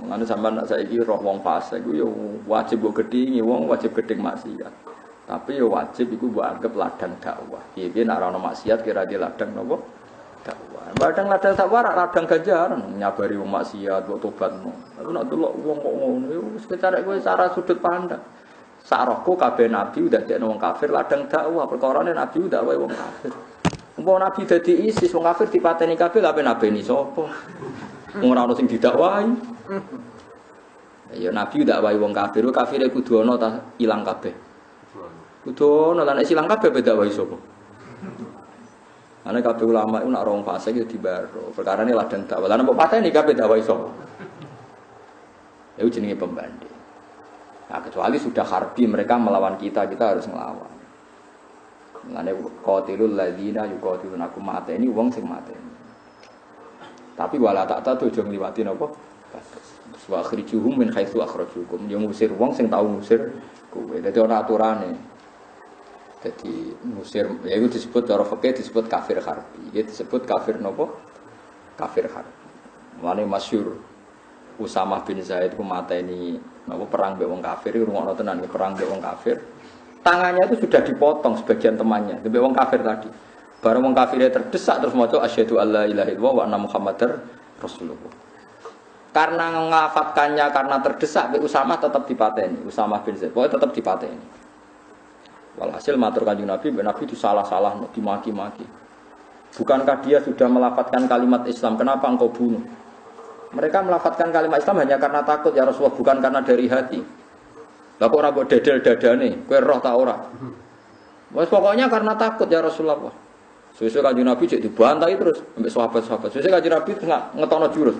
Mulane sampean nek saiki roh wong fasik iku ya wajib mbok gedhingi wong wajib gedhing maksiat. Tapi ya wajib iku mbok anggap ladang dakwah. Piye-piye nek ana maksiat kira di ladang napa? Dakwah. Ladang dakwah ladang ganjaran nyabari wong maksiat kok tobatno. Aku nek delok wong kok ngono ya wis kecarek kowe cara sudut pandang. Sarahku kabeh nabi udah dekno wong kafir ladang dakwah. Perkarane nabi udah wae wong kafir. Umpama nabi dadi ISIS wong kafir dipateni kabeh lha nabeni sapa? Wong ora ono sing didakwahi. Ya nabi udah wae wong kafir, kafire kudu ana ta ilang kabeh. Kudu ana lan silang kabeh beda wae sapa. Ana kabeh ulama iku nek ora wong fasik ya dibaro. Perkarane ladang dakwah. Lan mbok pateni kabeh dakwah sapa. Itu jenenge pembanding. Nah, kecuali sudah harbi mereka melawan kita harus melawan. Mulane qatilul ladzina yuqatilunakum mateni wong sing mateni. Tapi wala tak tahu aja ngliwati napa? Wa akhrijuhum min haitsu akhrajukum. Yo ngusir wong sing tau ngusir kowe. Dadi ana aturane. Jadi musir, ya itu disebut cara fikih disebut kafir harbi. Ya disebut kafir nopo? Kafir harbi. Mulane masyhur Usamah bin Zaid ku mateni nopo perang mbek wong kafir, rungokno tenan perang mbek wong kafir. Tangannya itu sudah dipotong sebagian temannya, mbek wong kafir tadi. Bareng wong kafirnya terdesak terus maca asyhadu alla ilaha illallah wa anna muhammadar rasulullah. Karena ngelafatkannya karena terdesak mbek Usamah tetap dipateni. Usamah bin Zaid pokoknya tetap dipateni. Walhasil matur kanjeng Nabi, Nabi disalah-salah, dimaki-maki. Bukankah dia sudah melafatkan kalimat Islam? Kenapa engkau bunuh? Mereka melafatkan kalimat Islam hanya karena takut ya Rasulullah, bukan karena dari hati. Lah kok ora mbok dedel dadane, kowe roh ta ora? Wes pokoknya karena takut ya Rasulullah. Suwe-suwe kanjeng Nabi cek dibantai terus ambek sahabat-sahabat. Suwe kanjeng Nabi ngetono jurus.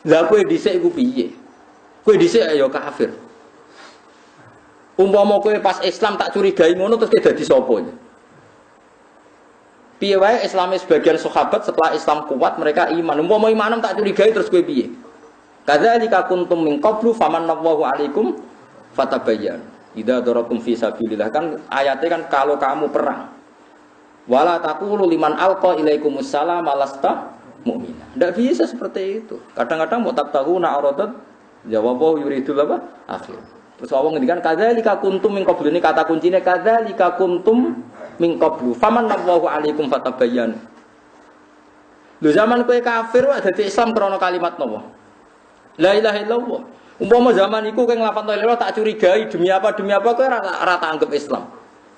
Lah kowe dhisik iku piye? Kowe dhisik ya kafir. Umpama kowe pas Islam tak curigai ngono terus kowe dadi sapa? Piye wae Islame sebagian sahabat setelah Islam kuat mereka iman. Umpama imanem tak curigai terus kowe piye? Kadzalika kuntum min qablu famanallahu alaikum fatabayyan. Idza daratum fi sabilillah kan ayatnya kan kalau kamu perang. Wala taqulu liman alqa ilaikumus salam lasta mu'mina. Ndak bisa seperti itu. Kadang-kadang mau tak tahu na aradat jawabu yuridul apa? Akhir. Terus Allah ngendikan kadzalika kuntum min qablu, ini kata kuncinya kadzalika kuntum min qablu famanallahu alaikum fatabayyan. Lho zaman kowe kafir wae dadi Islam krana kalimat napa? La ilaha illallah. Umpama zaman iku kowe nglafal la ilaha tak curigai demi apa kowe ora tak anggap Islam.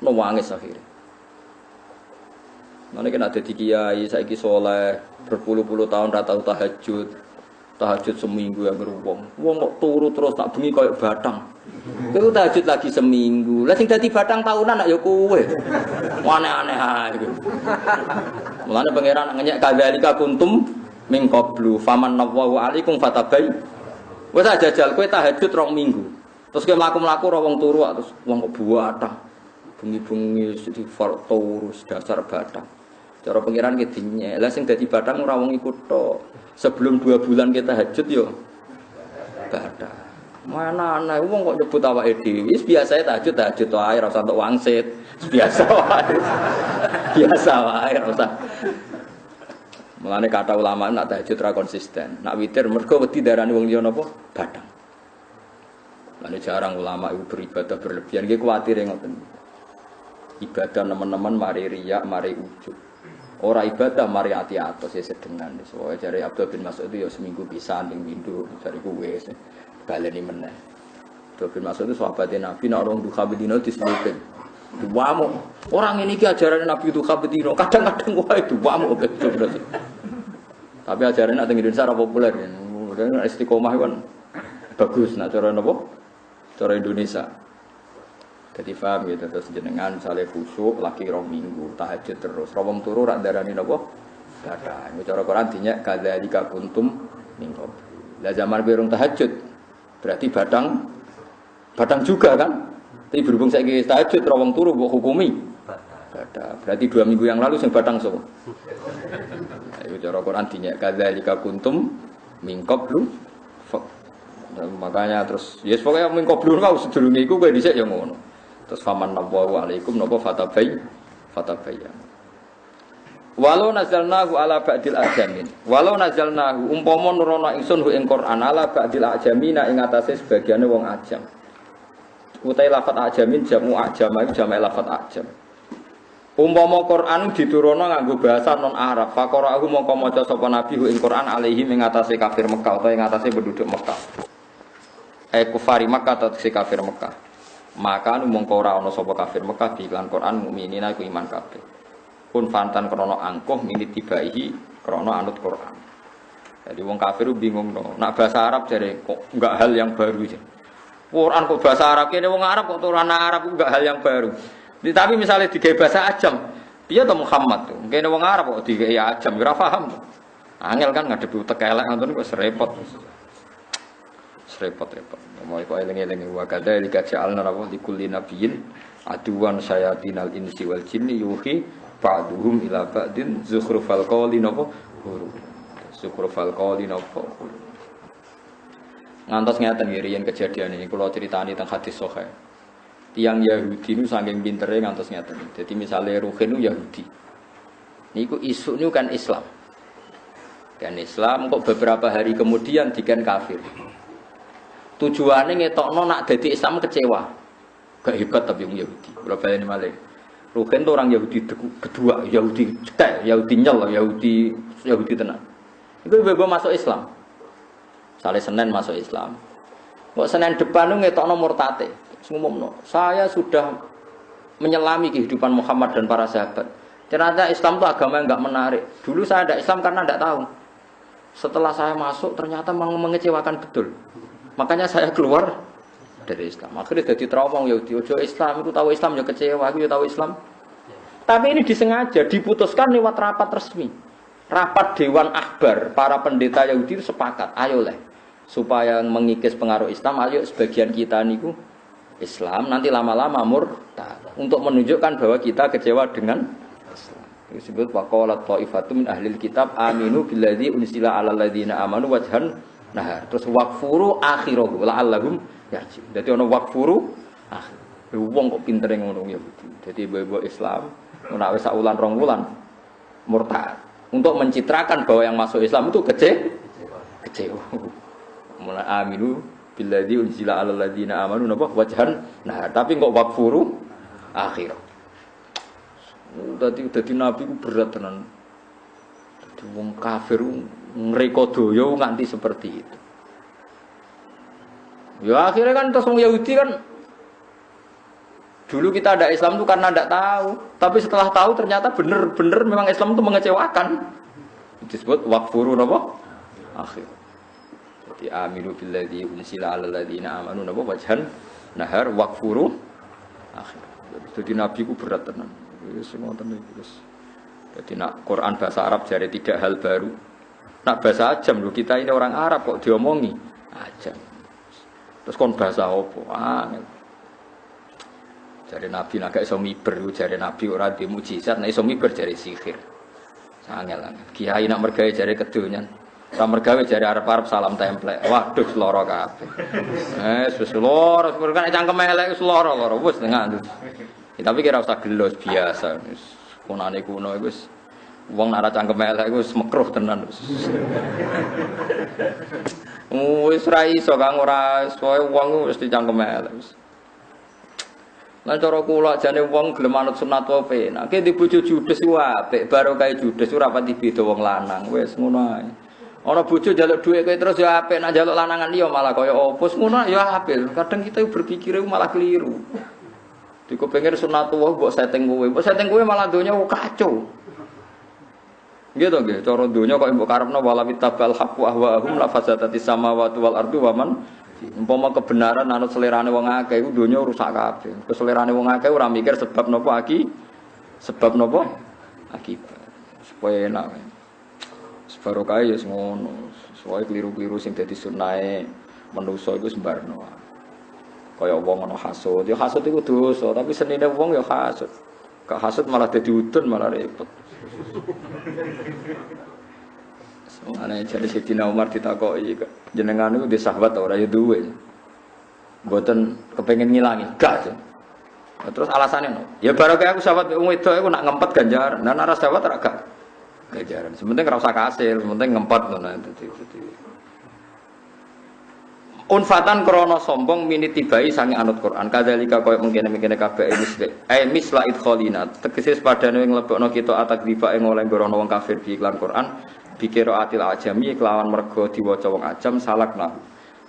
Nangis akhire. Mane kena dadi kiai saiki saleh berpuluh-puluh tahun ra tau tahajud seminggu yang berwong. Wong kok turu terus tak bengi koyo batang. Kowe tahajud lagi seminggu. Lah sing dadi batang tahunan nak ya kowe. Aneh-aneh ae iku. Mulane pangeran ngenyek kadzalika kuntum min qablu famanallahu alaikum fatabai. Wis jajal kowe tahajud 2 minggu. Terus kowe mlaku-mlaku ora wong turu terus wong kok batang. Bengi-bengi di turu dasar batang. Cara pangeran ki dinyek. Lah sing dadi batang ora wong iku tok. Sebelum 2 bulan kita hajud yo badak. Mana ana wong kok nyebut awake dhewe. Wis biasa tahajud wae ora usah entuk wangsit. Biasa wae. Biasa wae ora usah. Mulane kata ulama nak tahajud ra konsisten. Nak witir mergo wedi darani wong liya napa? Badak. Mulane jarang ulama itu beribadah berlebihan. Nggih kuwatir ngoten. Ibadah teman-teman mari riya, mari ujub. Ora ibadah mari ati atos ya sedengan. Soale jare Abdul bin Mas'ud itu ya seminggu pisan ning windu jare kuwe baleni meneh. Abdul bin Mas'ud itu sahabat Nabi nek orang duha bedino diselipin. Duamuk. Orang ini ki ajaran Nabi itu kabetino. Kadang-kadang wae duamuk betul betul. Tapi ajaran nak teng Indonesia ora populer ya. Dan istiqomah kan bagus nak cara napa? Cara Indonesia. Jadi paham gitu terus jenengan misalnya khusyuk lagi rong minggu tahajud terus. Rawong turu rak darani napa? Dadah. Ini cara Quran dinyak kadzalika kuntum minggu. Lah zaman berung tahajud berarti badang juga kan? Tapi berhubung saiki tahajud rawong turu mbok hukumi. Dadah. Berarti 2 minggu yang lalu sing badang sapa? Ayo cara Quran dinyak kadzalika kuntum mingkoblu. Makanya terus yes pokoknya mingkoblu kau sedurunge iku kowe dhisik ya ngono. Terus faman nabawu alaikum napa fatabayyan. Walau nazalnahu ala ba'dil ajamin. Walau nazalnahu umpama nurono ingsun hu ing Quran ala ba'dil ajamina ing atase sebagiane wong ajam. Utai lafat ajamin jamu ajama iku jamae lafat ajam. Umpama Quran diturono nganggo bahasa non Arab, faqara'ahu mongko maca sapa nabi hu ing Quran alaihi ing atase kafir Mekah utawa ing atase penduduk Mekah. Kufari Mekah atau si kafir Mekah. Maka mongko ora ana sapa kafir Mekah di iklan Quran mukminina iku iman kabeh. Pun fantan krana angkuh minit tibaihi krana anut Quran. Jadi wong kafir bingung no. Nak bahasa Arab jare kok enggak hal yang baru aja. Quran kok bahasa Arab kene wong Arab kok turunan Arab enggak hal yang baru. Tapi misalnya digawe bahasa ajam, piye to Muhammad tuh? Kene wong Arab kok digawe ajam ora paham. Angel kan ngadepi tekelek ngoten kok repot. Repot-repot. Mau kok eling-eling wa kadzalika ja'alna rabbul likulli nabiyyin aduwan syayatinal insi wal jinni yuhi ba'duhum ila ba'din zukhrufal qawli napa huru. Zukhrufal qawli napa huru. Ngantos ngeten nggih riyen kejadian ini kula critani teng hadis sahih. Tiang Yahudi nu saking pintere ngantos ngeten. Dadi misale Ruhin nu Yahudi. Niku isu niku kan Islam. Kan Islam kok beberapa hari kemudian diken kafir. Tujuannya ngetokno nak dadi Islam kecewa. Gak hebat tapi yang Yahudi. Berapa ini malah. Ruhin itu orang Yahudi kedua, Yahudi cetek, Yahudi nyel, Yahudi tenang. Itu ibu masuk Islam. Saleh Senin masuk Islam. Kok Senin depan itu ngetokno murtate. Ngumumno, saya sudah menyelami kehidupan Muhammad dan para sahabat. Ternyata Islam itu agama yang enggak menarik. Dulu saya ada Islam karena enggak tahu. Setelah saya masuk ternyata mengecewakan betul. Makanya saya keluar dari Islam. Akhirnya jadi trauma Yahudi. Ojo Islam itu tahu Islam ya kecewa, aku ya tahu Islam. Tapi ini disengaja diputuskan lewat rapat resmi. Rapat Dewan Akbar para pendeta Yahudi itu sepakat, ayolah supaya mengikis pengaruh Islam, ayo sebagian kita niku Islam nanti lama-lama murtad untuk menunjukkan bahwa kita kecewa dengan Islam. Disebut waqalat ta'ifatun min ahlil kitab aminu billadzi unsila 'alal ladzina amanu wajhan nahar. Terus waqfuru akhirahu la'allahum yarji'un. Dadi ana waqfuru akhir. Wong kok pintere ngono ya. Dadi ibu-ibu Islam ora wis sak wulan rong wulan murtad untuk mencitrakan bahwa yang masuk Islam itu kecewa. Mulai aminu billadzi unzila 'alal ladzina amanu napa wajhan nahar. Tapi kok waqfuru akhir. Dadi nabi ku berat tenan. Dadi wong kafir ngreka doya nganti seperti itu. Ya akhirnya kan terus wong Yahudi kan dulu kita ada Islam itu karena tidak tahu, tapi setelah tahu ternyata benar-benar memang Islam itu mengecewakan. Disebut waqfuru napa? Akhir. Jadi aminu billadzi unsila 'alal ladzina amanu napa wajhan nahar waqfuru akhir. Jadi nabi ku berat tenan. Wis ngoten iki wis. Jadi nak Quran bahasa Arab jare tidak hal baru. Nak bahasa ajam lho kita ini orang Arab kok diomongi ajam. Terus kon bahasa apa? Angel. Jare nabi nak gak iso miber, jare nabi ora di mukjizat, nek iso miber jare sihir. Angel. Kiai nak mergawe jare kedonyan. Ora mergawe jare arep-arep salam templek. Waduh lara kabeh. Wis lara, kan cangkem elek wis lara wis tengah. Tapi kira usah gelos biasa. Wis kunane kuno wis wong nek ora cangkem elek wis mekruh tenan wis. Wis ra iso kang ora soe wong wis dicangkem elek wis. Lan cara kula jane wong gelem manut sunat wae. Nek di bojo judes ku apik, barokah judes ora pati beda wong lanang. Wis ngono ae. Ana bojo njaluk dhuwit kowe terus ya apik, nek njaluk lanangan liya malah kaya opo. Ngono ya apik. Kadang kita berpikir malah keliru. Dikepengin sunatullah mbok setting kowe. Mbok setting kowe malah donya kacau. Nggih to nggih, cara donya kok mbok karepno wala bitabal haqqu ahwahum la fasadati samawati wal ardu wa man umpama kebenaran anut selerane wong akeh iku donya rusak kabeh. Keselerane wong akeh ora mikir sebab napa sebab napa akibat. Supaya enak. Barokah ya ngono. Soale kliru-kliru sing dadi sunahe manusa iku sembarno. Kaya wong ana hasud, ya hasud iku dosa, tapi senine wong ya hasud. Gak hasud malah dadi udun malah repot. Semane jare Sayyidina Umar ditakoki jenengan niku di sahabat ora ya duwe. Mboten kepengin ngilangi, gak. Terus alasannya no. Ya barokah aku sahabat wong wedok aku nak ngempet ganjaran. Nah nek sahabat ora gak ganjaran. Sementing ora usah kasil, sementing ngempet ngono dadi. Unfatan krono sombong mini tibai sange anut Quran. Kadzalika koyo mengkene-mengkene kabeh misla idkhalina. Tegese padane nglebokno kita atakdifa ing oleh ngorono wong kafir bi iklan Quran. Bikira atil ajami kelawan mergo diwaca wong ajam salakna.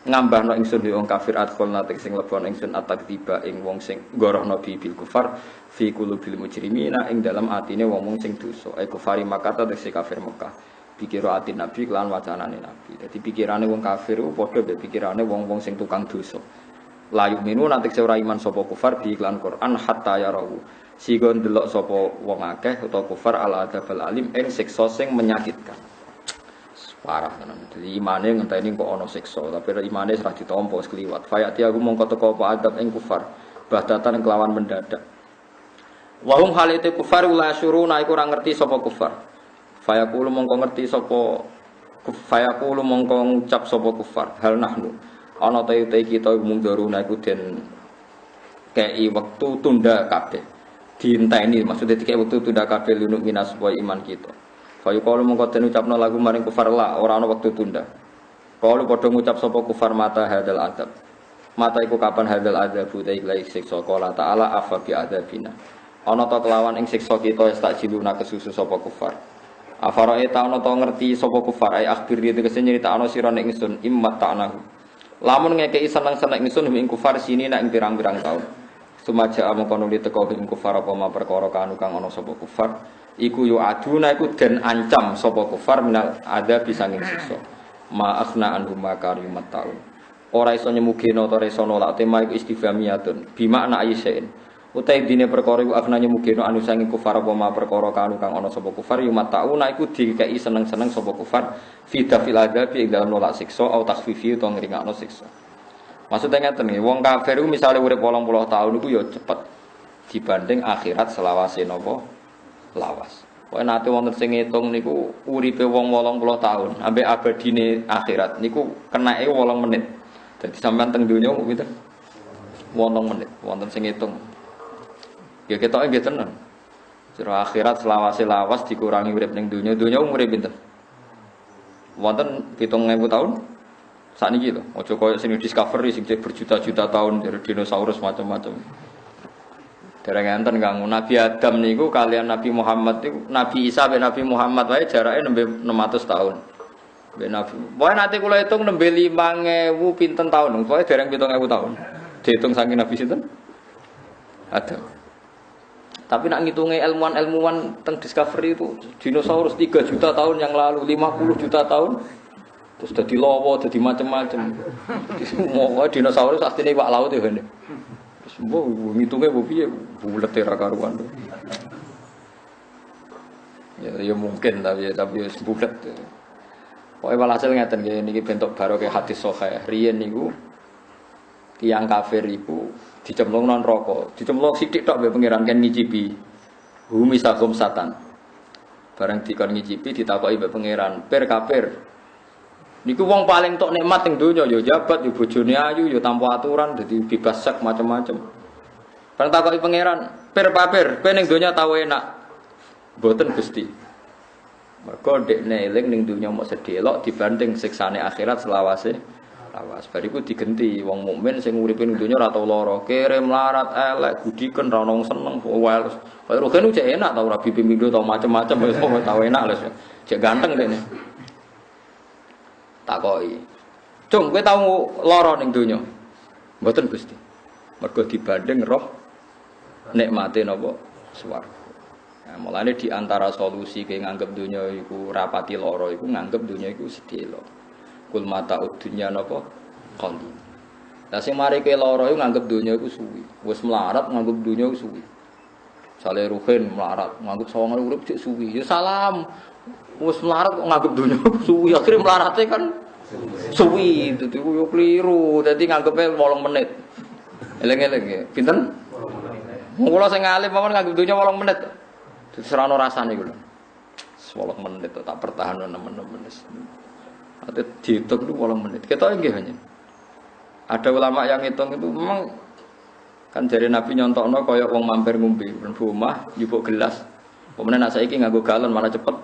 Ngambahno ingsun wong kafir adkhalna tegese nglebokno ingsun atakdifa ing wong sing ngorono bil kufar fi qulubil mujrimina ing dalam atine wong sing dosa. Kufari Makkah tegese kafir Mekah. Pikira ati Nabi kelan wacanane Nabi. Dadi pikirane wong kafir ku padha mbek pikirane wong-wong sing tukang dosa. Layu minu nanti ora iman sapa kufar di iklan Quran hatta yarawu. Sigon delok sapa wong akeh utawa kufar al adzabal alim ing siksa sing menyakitkan. Parah tenan. Dadi imane ngenteni kok ana siksa, tapi imane ora ditampa wis kliwat. Fayati aku mongko teko apa adab ing kufar. Bahdatan kelawan mendadak. Wahum halite kufar la syuruna iku ora ngerti sapa kufar. Fayaqulu mongko ngerti sapa fayaqulu mongko ngucap sapa kufar hal nahnu ana ta kita munduruna iku den kei wektu tunda kabeh dienteni maksudnya dikei wektu tunda kabeh lunuk minas supaya iman kita fayaqulu mongko den ucapno lagu maring kufar la ora ana wektu tunda kalau padha ngucap sapa kufar mata hadal adab mata iku kapan hadal adab utai laik siksa qala ta'ala afa bi adabina ana ta kelawan ing siksa kita tak jiluna kesusu sapa kufar Afara eta ana ta ngerti sapa kufar ai akhbir tegese nyritakno sira nek ingsun immat ta'nahu. Lamun ngekeki seneng-seneng ingsun ing kufar sini nek ing pirang-pirang taun. Sumaja amangka nuli teka ing kufar apa ma perkara kanu kang ana sapa kufar iku yo aduna iku den ancam sapa kufar minal ada bisa ing siksa. Ma akhna anhum makarimat taun. Ora iso nyemugeno ta iso nolak tema iku istifhamiyatun bi makna ayyain. Utai dine perkara iku afnane mugeno anu sange kufar apa ma perkara kanu kang ana sapa kufar yu matauna iku dikeki seneng-seneng sapa kufar fi dafil adab ing dalam nolak siksa au takhfifi utawa ngringakno siksa. Maksudnya ngeten nggih, wong kafir iku misale urip 80 tahun iku ya cepet dibanding akhirat selawase napa lawas. Pokoke nate wonten sing ngitung niku uripe wong 80 tahun ambek abadine akhirat niku kenake 8 menit. Dadi sampean teng donya pinten? 8 menit wonten sing ngitung. Ya ketoke nggih tenan. Jero akhirat selawase lawas dikurangi urip ning donya umure pinten? Wonten 7.000 tahun. Sakniki lho, aja koyo sing Discovery sing berjuta-juta tahun dari dinosaurus macam-macam. Dereng enten kang Nabi Adam niku kalian Nabi Muhammad niku Nabi Isa ben Nabi Muhammad wae jarake nembe 600 tahun. Ben Nabi. Pokoke nanti kula hitung nembe 5.000 pinten tahun. Pokoke dereng 7.000 tahun. Dihitung saking Nabi sinten? Adam. Tapi nak ngitungnya ilmuwan teng Discovery itu dinosaurus 3 juta tahun yang lalu, 50 juta tahun, terus jadi lowo, jadi macam-macam. Semua dinosaurus aslinya iwak laut ya kan. Terus ngitungnya piye bulet ra karuan. Ya mungkin tapi ya bulet. Pokoke walhasil ngeten nggih niki bentuk barokah hadis sahih. Riyen niku tiyang kafir iku dicemplung nang neraka, dicemplung sithik tok mbek pangeran kan ngicipi. Humi sagum satan. Bareng dikon ngicipi ditakoki mbek pangeran, "Pir kafir. Niku wong paling tok nikmat ning donya ya jabat, ya bojone ayu, ya tanpa aturan, dadi bebas sek macam-macam." Bareng takoki pangeran, "Pir kafir, kowe ning donya tau enak?" Mboten Gusti. Mergo dekne eling ning donya mok sedelok dibanding siksane akhirat selawase lawas. Bariku digenti wong mukmin sing uripe ning donya ora tau lara, kere melarat elek, gudiken ra ono seneng, wae. Kaya rogen cek enak ta ora bimbing tau macam-macam wis tau enak lho. Cek ganteng dene. Takoki. "Cung, kowe tau lara ning donya?" Mboten Gusti. Mergo dibanding roh nikmate napa swarga. Nah, mulane di antara solusi ke nganggep dunia iku rapati lara iku nganggep dunia iku sedhela. Kul mataud dunya napa qalil. Lah sing mari ke lara iku nganggep dunia iku suwi. Wis melarat nganggep dunia iku suwi. Sale ruhin melarat nganggep sawang urip cek suwi. Ya salam. Wis melarat kok nganggep dunia iku suwi. Akhire melarate kan suwi. Dadi yo kliru. Dadi nganggepe 8 menit. Eleng-eleng ya. Pinten? Wong kula sing alim mawon nganggep dunia 8 menit. Serano rasane iku lho. 8 menit tak pertahanno 6 menit. Ate dihitung itu 8 menit. Kita nggih hanya. Ada ulama yang hitung itu memang kan jare Nabi nyontokno kaya wong mampir ngombe ben omah njupuk gelas. Pemene nek saiki nganggo galon malah cepet.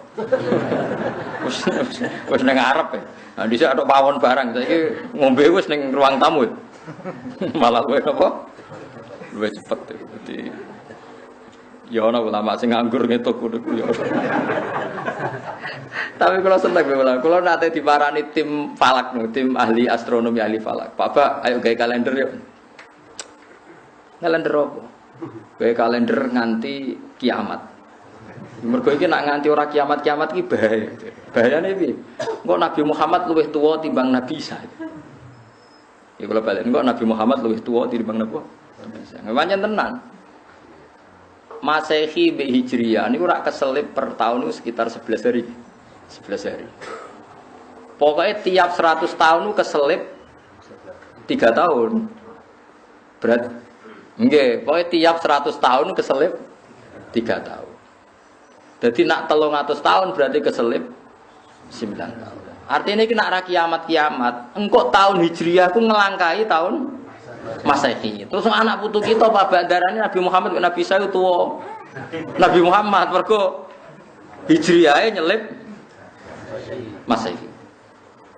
Wis ning ngarep ya. Nah dhisik atok pawon barang saiki ngombe wis ning ruang tamu. Malah kowe apa? Luwih cepet. Dadi ya ana ulama sing nganggur ngetuk kudu ya. Tapi kalau seneng kula, kula nate diparani tim falak no, tim ahli astronomi ahli falak. Pak, ayo gawe kalender yuk. Kalender apa? Gawe kalender nganti kiamat. Mergo iki nak nganti ora kiamat-kiamat iki bahaya. Bahayane piye? Engko Nabi Muhammad luwih tuwa timbang Nabi Isa. Ya kula balik, engko Nabi Muhammad luwih tuwa timbang Nabi Isa. Pancen tenan. Masehi be Hijriyah niku rak keselip per tahun itu sekitar 11 hari. 11 hari. Pokoknya tiap 100 tahun itu keselip 3 tahun. Berat. Nggih, pokoknya tiap 100 tahun keselip 3 tahun. Jadi nak 300 tahun berarti keselip 9 tahun. Artinya ini nak ra kiamat-kiamat, engkau tahun Hijriyah ku ngelangkai tahun Masehi. Terus anak putu kita Pak bandarane Nabi Muhammad Nabi Isa tuwa. Nabi Muhammad mergo Hijriyahe nyelip Masehi.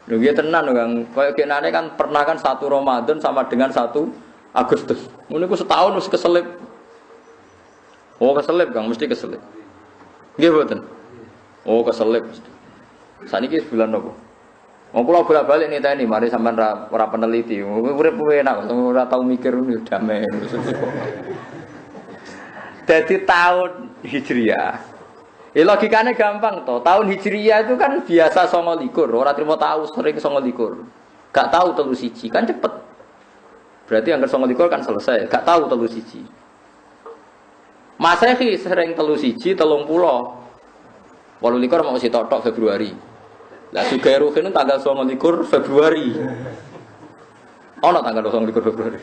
Lho nggih tenan Kang. Kaya kenane kan pernah kan 1 Ramadan sama dengan 1 Agustus. Ngono iku setahun wis keselip. Oh keselip Kang, mesti keselip. Nggih mboten. Oh keselip. Saniki bulan napa? Wong kula bolak-balik niteni mari sampean ora peneliti. Urip enak, ora tau mikir damai. Dadi tahun Hijriah. Logikane gampang toh. Tahun Hijriah itu kan biasa 29, ora trimo tahu sering 29. Gak tahu 31 kan cepet. Berarti angker 29 kan selesai, gak tahu 31. Masehi sering 31, 30. 28 mau sitok Februari. Lah juga ruhin tanggal 29 Februari. Ono tanggal 29 Februari.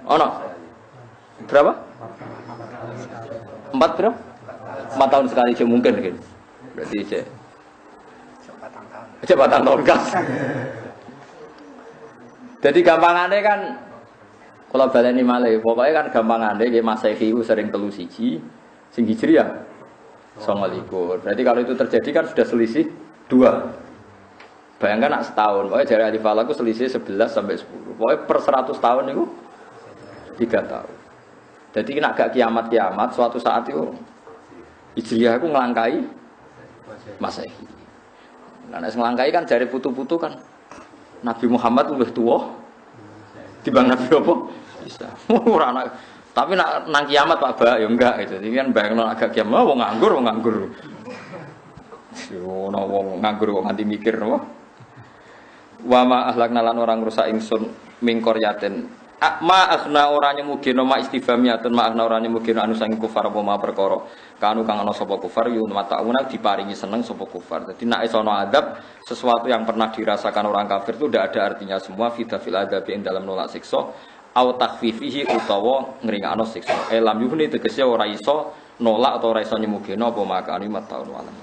Ono. Berapa? 4 berapa? 4 tahun sekali aja mungkin gitu. Berarti aja. Cepatan tahun gas. Jadi gampangannya kan kalau baleni malih, pokoknya kan gampangannya nggih Masehi ku sering 31, sing Hijriah 29. Berarti kalau itu terjadi kan sudah selisih 2. Bayangkan nak setahun, pokoknya jari ahli falak itu selisih 11 sampai 10. Pokoknya per 100 tahun itu 3 tahun. Jadi kena agak kiamat-kiamat, suatu saat itu Hijriah itu ngelangkai Masehi. Nah, ngelangkai kan jari putu-putu kan Nabi Muhammad lebih tua dibanding Nabi apa? Bisa. Tapi nang kiamat Pak Ba ya enggak gitu. Jadi kan bayangno agak kiamat wong nganggur. Yo ana wong nganggur kok nganti mikir napa? Wa ma ahlakna lan orang rusak ingsun mingkoryaten. Ma akhna ora nyemugino ma istifhamiyatun ma akhna ora nyemugino anu sang kufar apa ma perkara. Kanu kang ana sapa kufar yo matauna diparingi seneng sapa kufar. Dadi nek isono adab sesuatu yang pernah dirasakan orang kafir itu tidak ada artinya semua fidafil adabi ing dalam nolak siksa au takhfifihi utawa ngringakno siksa. Lam yuhni tegese ora iso nolak atau ora iso nyemugino apa makani mataun walam.